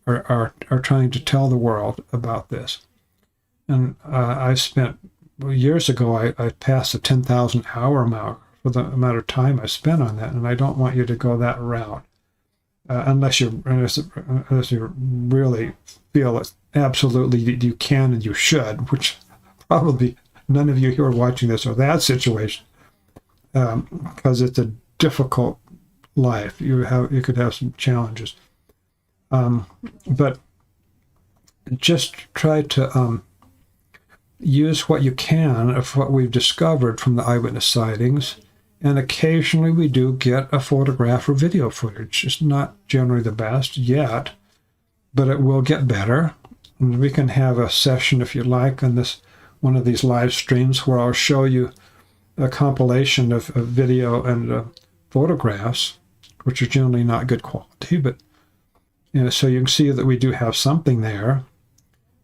are trying to tell the world about this. And I spent years ago, I passed the 10,000 hour mark for the amount of time I spent on that, and I don't want you to go that route. Unless you really feel it absolutely you can and you should, which probably none of you who are watching this are that situation, because it's a difficult life. You could have some challenges, but just try to use what you can of what we've discovered from the eyewitness sightings And occasionally we do get a photograph or video footage. It's not generally the best yet, but it will get better. And we can have a session, if you like, on this one of these live streams where I'll show you a compilation of video and photographs, which are generally not good quality, but so you can see that we do have something there.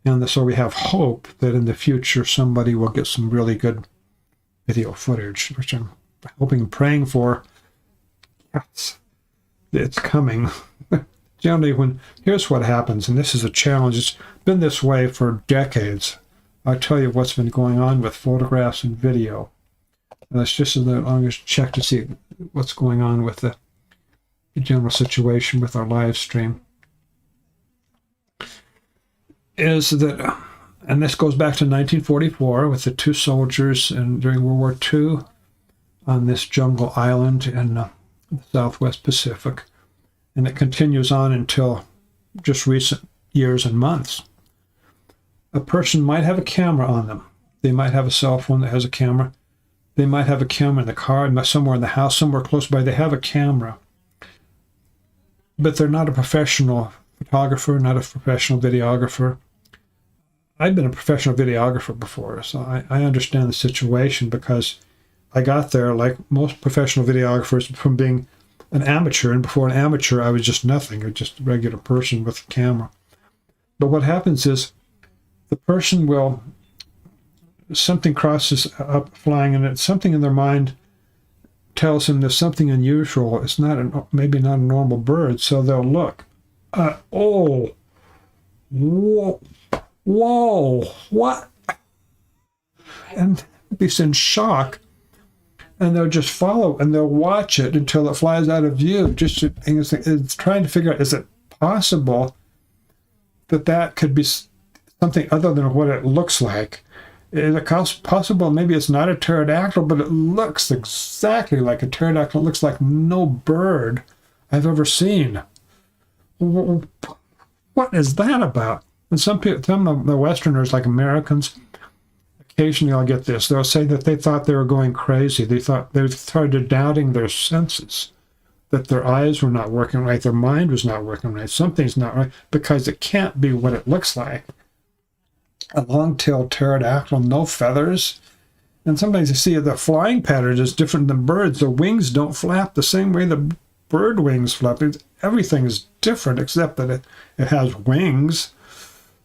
And so we have hope that in the future somebody will get some really good video footage, which I'm hoping and praying for. Yes, it's coming. Generally, here's what happens, and this is a challenge. It's been this way for decades. I'll tell you what's been going on with photographs and video. And that's just as long as check to see what's going on with the general situation with our live stream. Is that, and this goes back to 1944 with the two soldiers during World War II on this jungle island in the Southwest Pacific. And it continues on until just recent years and months. A person might have a camera on them. They might have a cell phone that has a camera. They might have a camera in the car, somewhere in the house, somewhere close by. They have a camera. But they're not a professional photographer, not a professional videographer. I've been a professional videographer before, so I understand the situation because I got there, like most professional videographers, from being an amateur, and before an amateur, I was just nothing. I was just a regular person with a camera. But what happens is the person will, something crosses up flying, and it's something in their mind tells them there's something unusual. It's not maybe not a normal bird, so they'll look. Oh, whoa, what? And be in shock. And they'll just follow, and they'll watch it until it flies out of view. It's trying to figure out, is it possible that could be something other than what it looks like? Is it possible maybe it's not a pterodactyl, but it looks exactly like a pterodactyl? It looks like no bird I've ever seen. What is that about? And some of the Westerners, like Americans, occasionally I'll get this. They'll say that they thought they were going crazy. They started doubting their senses, that their eyes were not working right, their mind was not working right, something's not right, because it can't be what it looks like. A long-tailed pterodactyl, no feathers. And sometimes you see the flying pattern is different than birds. The wings don't flap the same way the bird wings flap. Everything is different except that it has wings.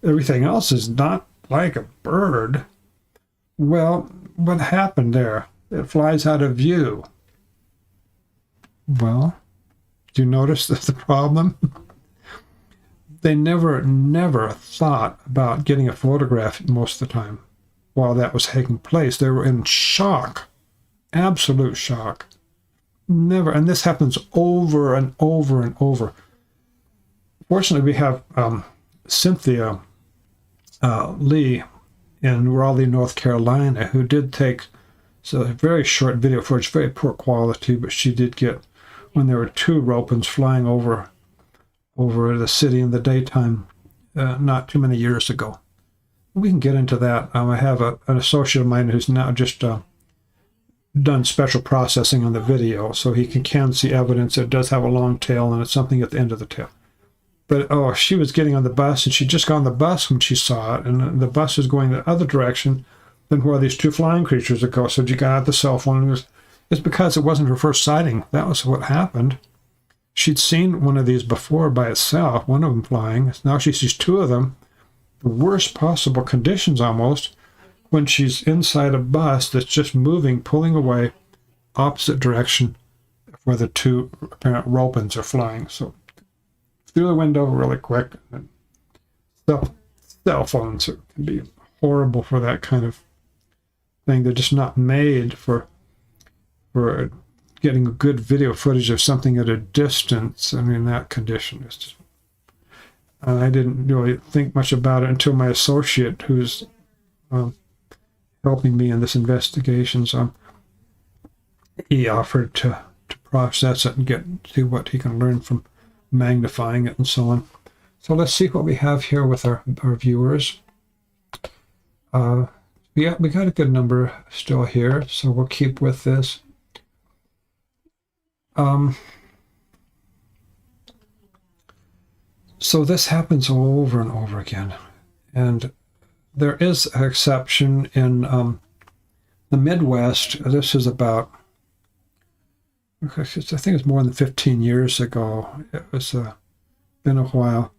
Everything else is not like a bird. Well, what happened there? It flies out of view. Well, do you notice the problem? They never thought about getting a photograph most of the time while that was taking place. They were in shock, absolute shock. Never, and this happens over and over and over. Fortunately, we have Cynthia Lee in Raleigh, North Carolina, who did take a very short video footage, very poor quality, but she did get when there were two ropens flying over the city in the daytime not too many years ago. We can get into that. I have an associate of mine who's now just done special processing on the video, so he can see evidence. It does have a long tail, and it's something at the end of the tail. But, she was getting on the bus, and she just got on the bus when she saw it, and the bus was going the other direction than where these two flying creatures would go. So she got out the cell phone, and it's because it wasn't her first sighting. That was what happened. She'd seen one of these before by itself, one of them flying. Now she sees two of them, the worst possible conditions almost, when she's inside a bus that's just moving, pulling away, opposite direction where the two apparent ropens are flying. So through the window really quick. Cell phones can be horrible for that kind of thing. They're just not made for getting a good video footage of something at a distance. I mean, that condition is just... I didn't really think much about it until my associate, who's helping me in this investigation, so he offered to process it and see what he can learn from magnifying it and so on. So let's see what we have here with our viewers. We got a good number still here, so we'll keep with this. So this happens over and over again. And there is an exception in the Midwest. This is about, I think it's more than 15 years ago. It was been a while.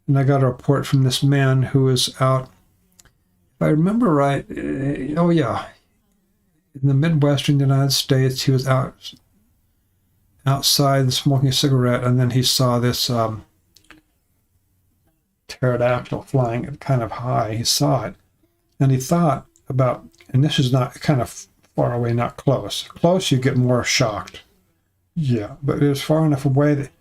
And I got a report from this man who was out, if I remember right, oh yeah, in the Midwestern United States. He was outside smoking a cigarette, and then he saw this pterodactyl flying kind of high. He saw it, and he thought about, and this is not kind of far away, not close. Close, you get more shocked. Yeah, but it was far enough away that,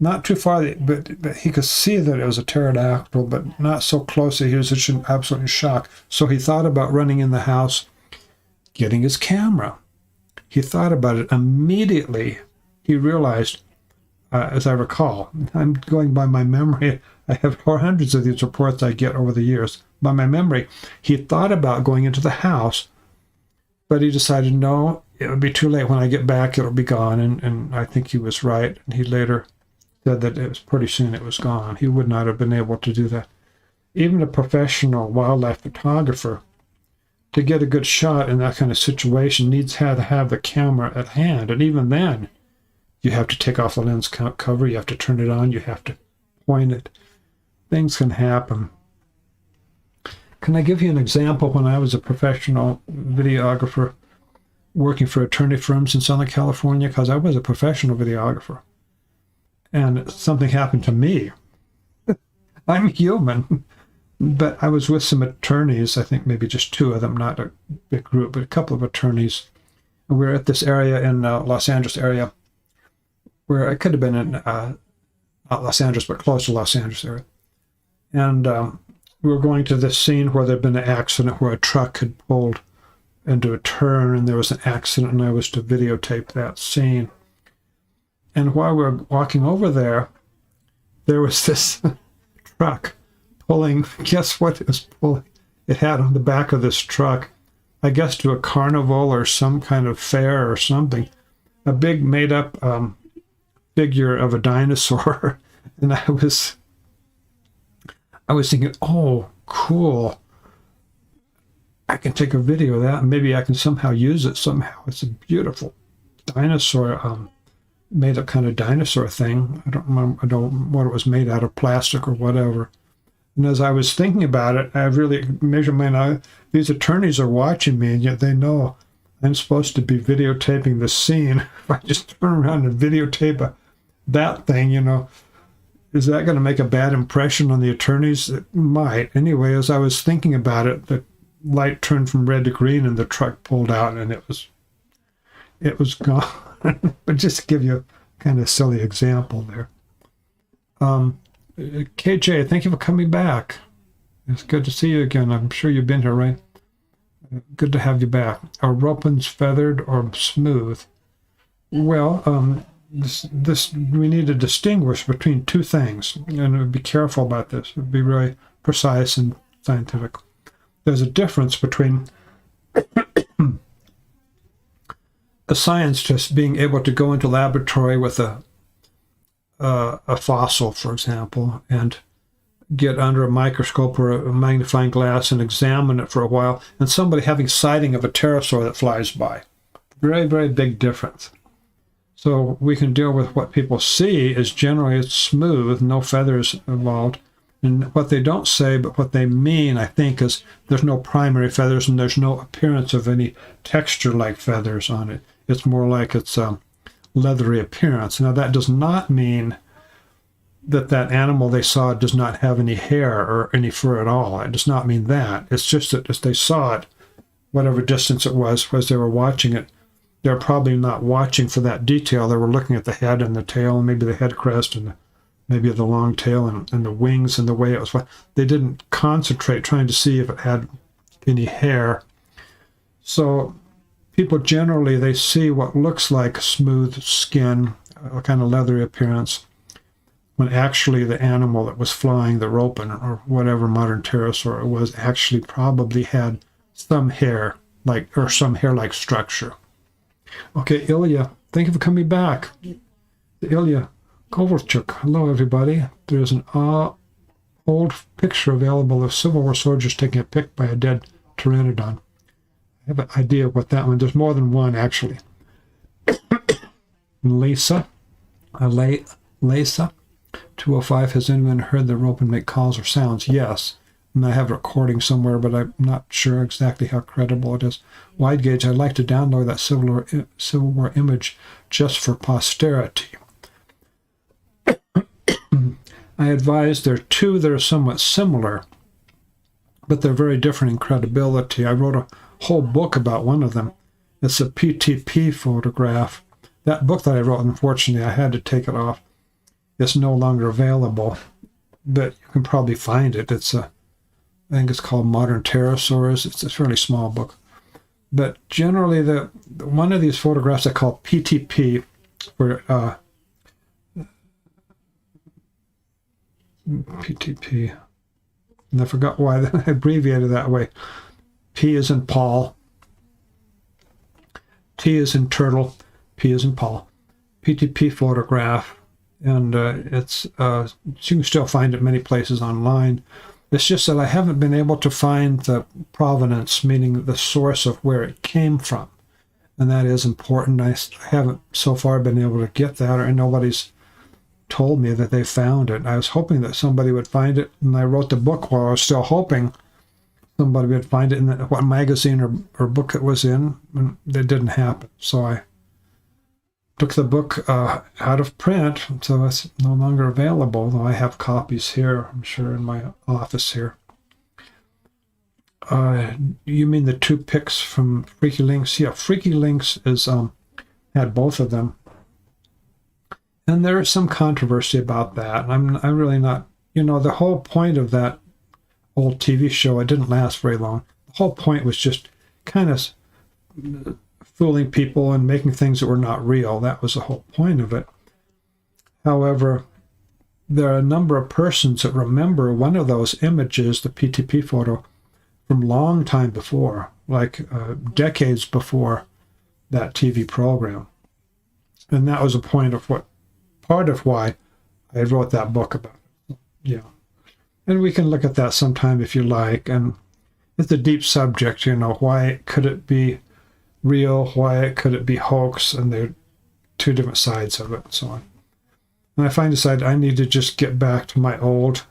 not too far, but he could see that it was a pterodactyl, but not so close that he was just absolutely shocked. So he thought about running in the house, getting his camera. He thought about it immediately. He realized, as I recall, I'm going by my memory, I have hundreds of these reports I get over the years. By my memory, he thought about going into the house, but he decided, no, it would be too late. When I get back, it'll be gone. And I think he was right. And he later said that it was pretty soon it was gone. He would not have been able to do that. Even a professional wildlife photographer, to get a good shot in that kind of situation, needs to have the camera at hand. And even then, you have to take off the lens cover, you have to turn it on, you have to point it. Things can happen. Can I give you an example? When I was a professional videographer working for attorney firms in Southern California, because I was a professional videographer, and something happened to me. I'm human. But I was with some attorneys, I think maybe just two of them, not a big group, but a couple of attorneys. And we were at this area in Los Angeles area, where I could have been in, not Los Angeles, but close to Los Angeles area. And we were going to this scene where there'd been an accident where a truck had pulled into a turn, and there was an accident, and I was to videotape that scene. And while we were walking over there, there was this truck pulling, guess what it was pulling? It had on the back of this truck, I guess to a carnival or some kind of fair or something, a big made-up figure of a dinosaur. And I was thinking, oh, cool. I can take a video of that, and maybe I can somehow use it somehow. It's a beautiful dinosaur, made-up kind of dinosaur thing. I don't remember what it was made out of, plastic or whatever. And as I was thinking about it, I really measured my eye. These attorneys are watching me, and yet they know I'm supposed to be videotaping the scene. If I just turn around and videotape that thing, is that going to make a bad impression on the attorneys? It might. Anyway, as I was thinking about it, the light turned from red to green, and the truck pulled out, and it was gone. But just to give you a kind of silly example there. KJ, thank you for coming back. It's good to see you again. I'm sure you've been here, right? Good to have you back. Are ropens feathered or smooth? Well, this we need to distinguish between two things, and be careful about this. Be really precise and scientific. There's a difference between a scientist being able to go into a laboratory with a fossil, for example, and get under a microscope or a magnifying glass and examine it for a while, and somebody having sighting of a pterosaur that flies by. Very, very big difference. So we can deal with what people see is generally it's smooth, no feathers involved. And what they don't say, but what they mean, I think, is there's no primary feathers and there's no appearance of any texture like feathers on it. It's more like it's a leathery appearance. Now, that does not mean that animal they saw does not have any hair or any fur at all. It does not mean that. It's just that as they saw it, whatever distance it was, as they were watching it, they're probably not watching for that detail. They were looking at the head and the tail, and maybe the head crest and maybe the long tail and the wings and the way it was. They didn't concentrate trying to see if it had any hair. So people generally, they see what looks like smooth skin, a kind of leathery appearance, when actually the animal that was flying, the ropen or whatever modern pterosaur it was, actually probably had some hair, or some hair-like structure. Okay, Ilya, thank you for coming back. Ilya Kovalchuk. Hello, everybody. There's an old picture available of Civil War soldiers taking a pic by a dead pteranodon. I have an idea of what that one. There's more than one, actually. Lisa, 205. Has anyone heard the ropeman make calls or sounds? Yes. And I have a recording somewhere, but I'm not sure exactly how credible it is. Wide gauge, I'd like to download that Civil War image just for posterity. I advise there are two that are somewhat similar, but they're very different in credibility. I wrote a whole book about one of them. It's a PTP photograph. That book that I wrote, unfortunately, I had to take it off. It's no longer available, but you can probably find it. I think it's called Modern Pterosaurs. It's a fairly small book. But generally, one of these photographs I call PTP, where PTP, and I forgot why I abbreviated that way. P is in Paul, T is in turtle, P is in Paul. PTP photograph, and you can still find it many places online. It's just that I haven't been able to find the provenance, meaning the source of where it came from, and that is important. I haven't so far been able to get that, or nobody's told me that they found it. I was hoping that somebody would find it, and I wrote the book while I was still hoping somebody would find it in what magazine or book it was in, and it didn't happen. So I took the book out of print, so it's no longer available, though I have copies here, I'm sure, in my office here. You mean the two pics from Freaky Links? Yeah, Freaky Links had both of them. And there is some controversy about that. I'm really not, the whole point of that old TV show, it didn't last very long. The whole point was just kind of fooling people and making things that were not real. That was the whole point of it. However, there are a number of persons that remember one of those images, the PTP photo, from long time before, like decades before that TV program. And that was a part of why I wrote that book about it. Yeah. And we can look at that sometime if you like. And it's a deep subject, why could it be real? Why could it be hoax? And there are two different sides of it and so on. And I decided I need to just get back to my old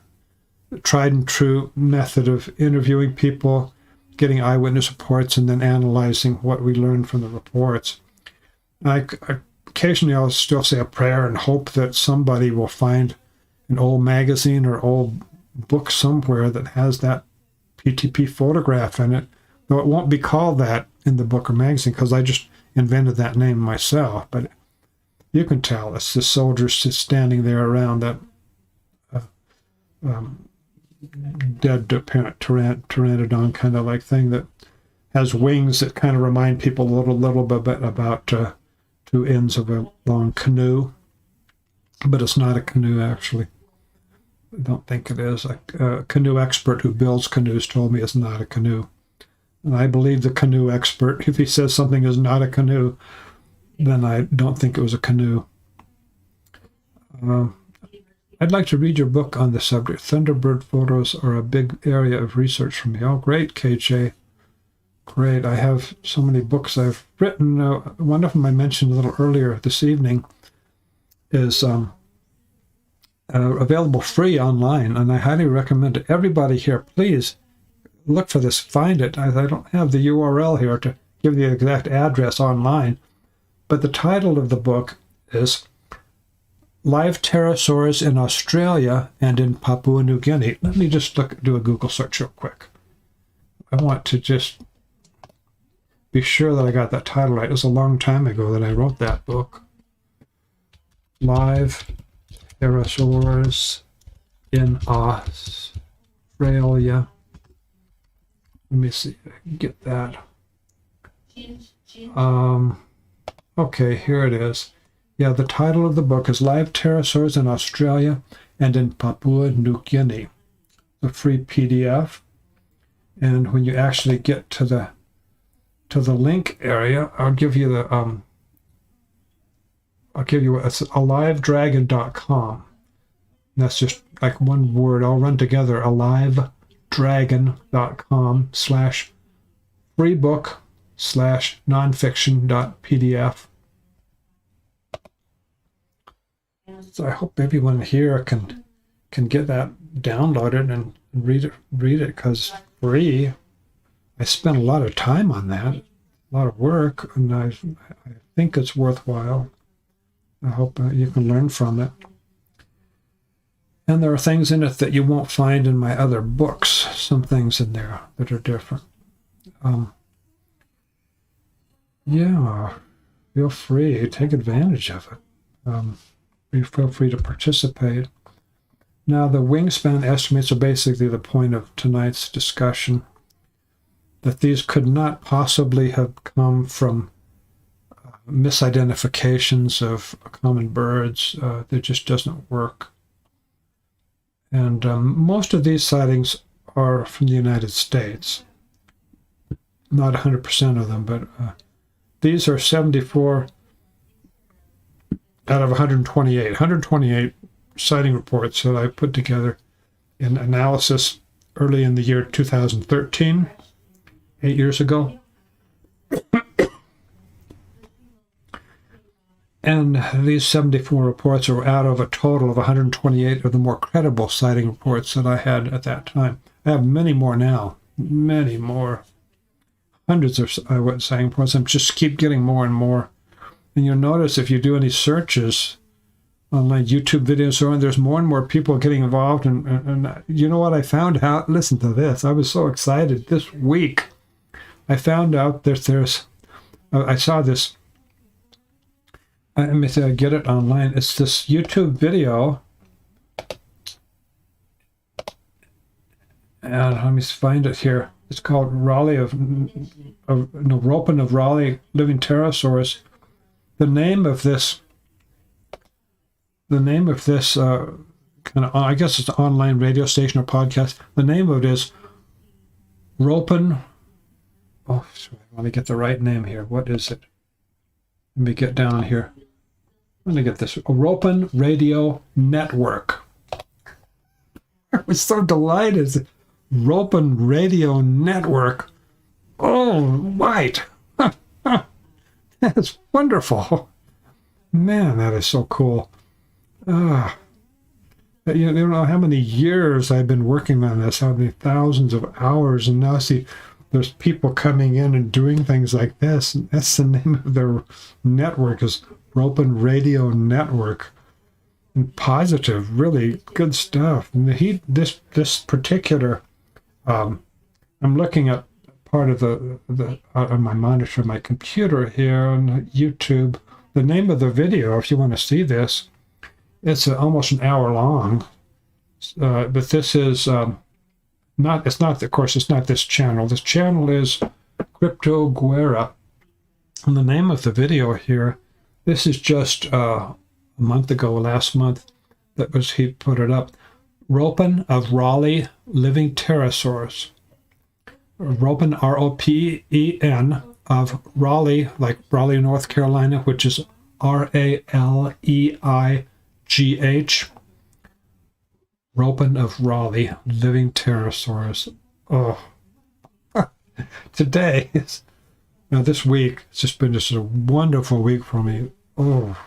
tried and true method of interviewing people, getting eyewitness reports, and then analyzing what we learned from the reports. Occasionally I'll still say a prayer and hope that somebody will find an old magazine or old book somewhere that has that PTP photograph in it, though it won't be called that in the book or magazine because I just invented that name myself. But you can tell it's the soldiers just standing there around that dead pteranodon kind of like thing that has wings that kind of remind people a little bit about two ends of a long canoe, but it's not a canoe actually. I don't think it is. A canoe expert who builds canoes told me it's not a canoe. And I believe the canoe expert. If he says something is not a canoe, then I don't think it was a canoe. I'd like to read your book on the subject. Thunderbird photos are a big area of research for me. Oh, great, KJ. Great. I have so many books I've written. One of them I mentioned a little earlier this evening is available free online, and I highly recommend to everybody here, please look for this, find it. I don't have the URL here to give the exact address online, but the title of the book is Live Pterosaurs in Australia and in Papua New Guinea. Let me just do a Google search real quick. I want to just be sure that I got that title right. It was a long time ago that I wrote that book. Live Pterosaurs in Australia. Let me see if I can get that. Okay, here it is. Yeah, the title of the book is Live Pterosaurs in Australia and in Papua New Guinea. A free PDF. And when you actually get to the link area, I'll give you I'll give you it's alivedragon.com. That's just like one word, all run together, alivedragon.com/freebook/nonfiction.pdf. So I hope everyone here can get that downloaded and read it because free. I spent a lot of time on that, a lot of work, and I think it's worthwhile. I hope you can learn from it. And there are things in it that you won't find in my other books, some things in there that are different. Yeah, feel free, take advantage of it. Feel free to participate. Now, the wingspan estimates are basically the point of tonight's discussion, that these could not possibly have come from misidentifications of common birds. That just doesn't work. And most of these sightings are from the United States. Not 100% of them, but these are 74 out of 128. 128 sighting reports that I put together in analysis early in the year 2013, 8 years ago. And these 74 reports are out of a total of 128 of the more credible sighting reports that I had at that time. I have many more now, many more. Hundreds of sighting reports. I just keep getting more and more. And you'll notice if you do any searches on like YouTube videos or there's more and more people getting involved. And you know what I found out? Listen to this. I was so excited. This week, I found out that I saw this. Let me see, I get it online. It's this YouTube video. And let me find it here. It's called Roping of Raleigh Living Pterosaurs. The name of this kind of, I guess it's an online radio station or podcast. The name of it is Roping. Oh, sorry, let me get the right name here. What is it? Let me get down here. Let me get this. Roping Radio Network. I was so delighted. Roping Radio Network. Oh, right. That's wonderful. Man, that is so cool. You don't know how many years I've been working on this, how many thousands of hours, and now see there's people coming in and doing things like this. And that's the name of their network, is Roping Radio Network. And positive, really good stuff. And this particular, I'm looking at part of the on my monitor, my computer here on YouTube. The name of the video, if you want to see this, it's almost an hour long. But this is not. It's not. Of course, it's not this channel. This channel is Crypto Guerra. And the name of the video here. This is just a month ago, last month. He put it up. Roping of Raleigh Living Pterosaurs. Roping, R-O-P-E-N, of Raleigh, like Raleigh, North Carolina, which is R-A-L-E-I-G-H. Roping of Raleigh Living Pterosaurs. Oh, today, this week, it's just been a wonderful week for me. Oh,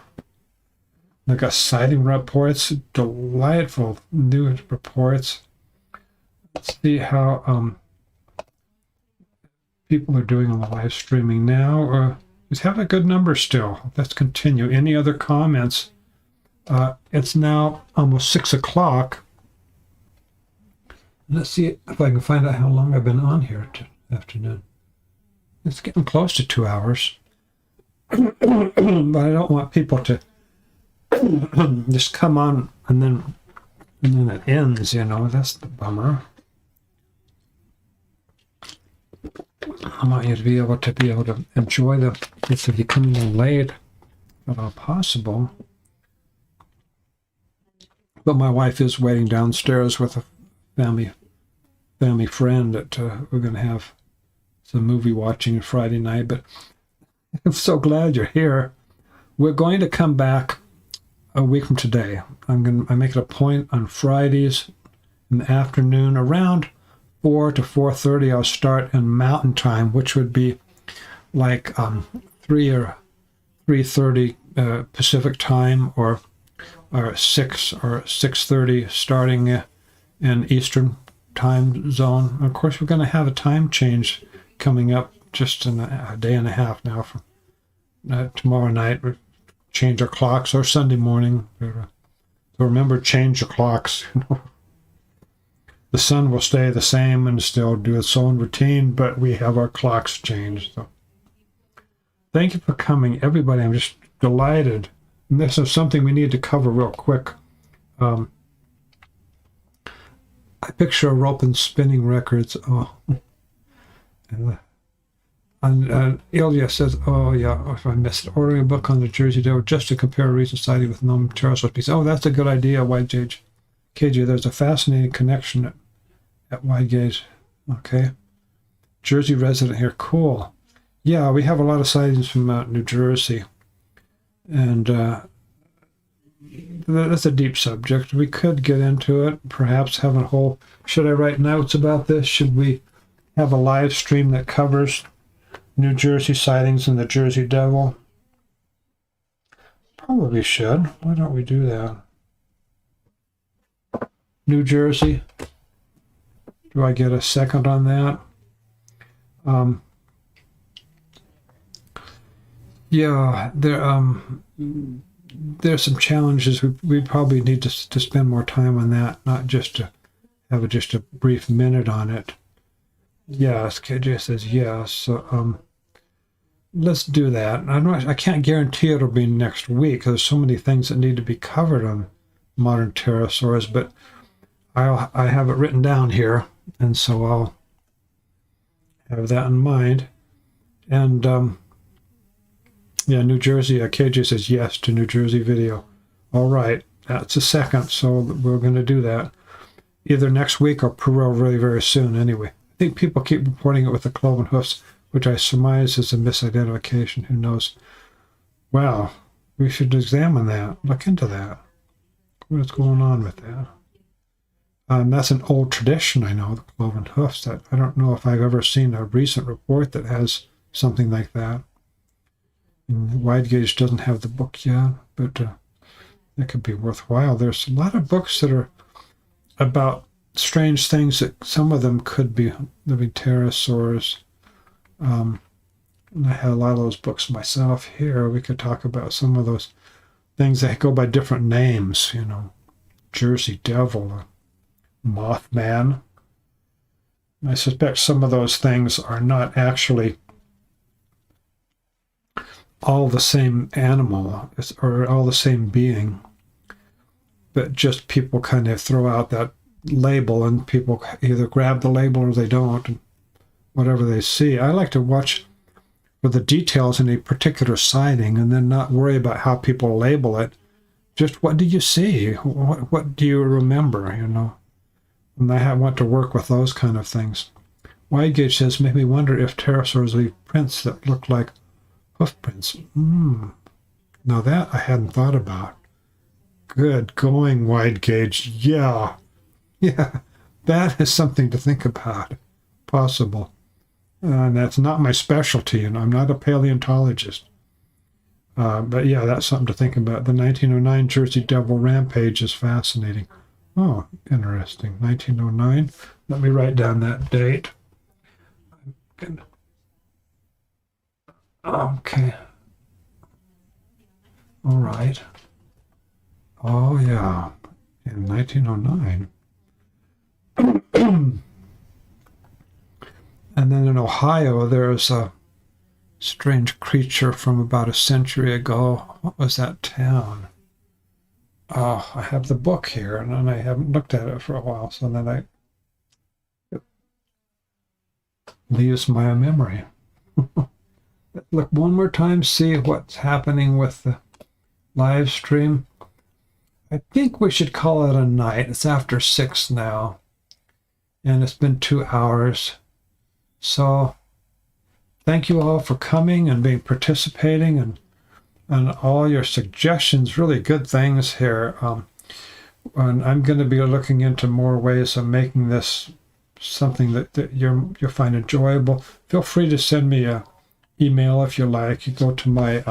I got sighting reports, delightful new reports. Let's see how people are doing on the live streaming now. We have a good number still. Let's continue. Any other comments? It's now almost 6 o'clock. Let's see if I can find out how long I've been on here afternoon. It's getting close to 2 hours. But I don't want people to just come on and then it ends, That's the bummer. I want you to be able to enjoy if you come in late, if all possible. But my wife is waiting downstairs with a family friend that we're going to have some movie watching Friday night. But I'm so glad you're here. We're going to come back a week from today. I make it a point on Fridays in the afternoon around 4 to 4:30. I'll start in Mountain Time, which would be like 3 or 3:30 Pacific Time, or 6 or 6:30 starting in Eastern Time Zone. Of course, we're going to have a time change coming up just in a day and a half now. From tomorrow night, we change our clocks, or Sunday morning. So remember, change your clocks. The sun will stay the same and still do its own routine, but we have our clocks changed. So thank you for coming, everybody. I'm just delighted. And this is something we need to cover real quick. I picture a rope and spinning records. Oh, and Ilya says, "Oh yeah, if I missed it, ordering a book on the Jersey Devil just to compare recent sighting with known pterosaur species." Oh, that's a good idea, Wide Gauge. KJ, there's a fascinating connection at Wide Gauge. Okay, Jersey resident here. Cool. Yeah, we have a lot of sightings from New Jersey, and that's a deep subject. We could get into it, perhaps have a whole... Should I write notes about this? Should we have a live stream that covers New Jersey sightings and the Jersey Devil? Probably should. Why don't we do that? New Jersey. Do I get a second on that? Yeah, there's some challenges. We probably need to spend more time on that, not just to have just a brief minute on it. Yes, KJ says yes. So let's do that. I can't guarantee it'll be next week. There's so many things that need to be covered on modern pterosaurs, but I have it written down here, and so I'll have that in mind. And yeah, New Jersey, KJ says yes to New Jersey video. All right, that's a second, so we're going to do that either next week or really very soon anyway. I think people keep reporting it with the cloven hoofs, which I surmise is a misidentification. Who knows? Wow, we should examine that, look into that. What's going on with that? That's an old tradition, I know, the cloven hoofs. That I don't know if I've ever seen a recent report that has something like that. And Wide Gauge doesn't have the book yet, but that could be worthwhile. There's a lot of books that are about strange things, that some of them could be living pterosaurs. And I had a lot of those books myself here. We could talk about some of those things that go by different names, you know, Jersey Devil, Mothman. I suspect some of those things are not actually all the same animal or all the same being, but just people kind of throw out that label, and people either grab the label or they don't, and whatever they see. I like to watch for the details in a particular sighting and then not worry about how people label it. Just what did you see? What do you remember, you know? And I want to work with those kind of things. Wide Gauge says, made me wonder if pterosaurs leave prints that look like hoof prints. Now that I hadn't thought about. Good going, Wide Gauge. Yeah, that is something to think about. Possible. And that's not my specialty, and I'm not a paleontologist. But yeah, that's something to think about. The 1909 Jersey Devil Rampage is fascinating. Oh, interesting. 1909. Let me write down that date. Okay. All right. Oh, yeah. In 1909. And then in Ohio, there's a strange creature from about a century ago. What was that town? Oh, I have the book here, and I haven't looked at it for a while, so then it leaves my memory. Look one more time, see what's happening with the live stream. I think we should call it a night. It's after 6 now, and it's been 2 hours. So thank you all for coming and participating, and on all your suggestions. Really good things here. And I'm going to be looking into more ways of making this something that you'll find enjoyable. Feel free to send me a email if you like. You go to my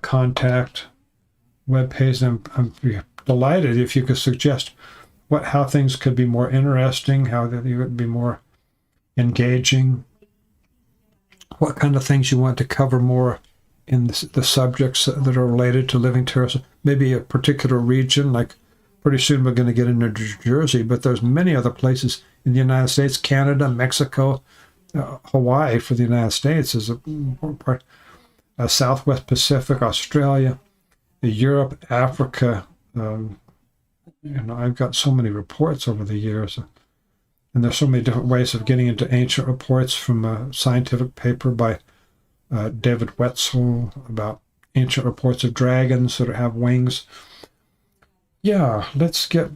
contact webpage, and I'm delighted if you could suggest how things could be more interesting, how they would be more engaging, what kind of things you want to cover more in the subjects that are related to living pterosaurs. Maybe a particular region, like pretty soon we're going to get into New Jersey, but there's many other places in the United States, Canada, Mexico, Hawaii for the United States is a important part, Southwest Pacific, Australia, Europe, Africa. I've got so many reports over the years, and there's so many different ways of getting into ancient reports, from a scientific paper by David Wetzel about ancient reports of dragons that have wings. Yeah, let's get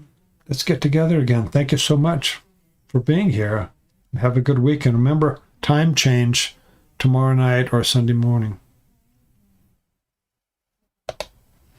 together again. Thank you so much for being here. Have a good week, and remember, time change tomorrow night or Sunday morning.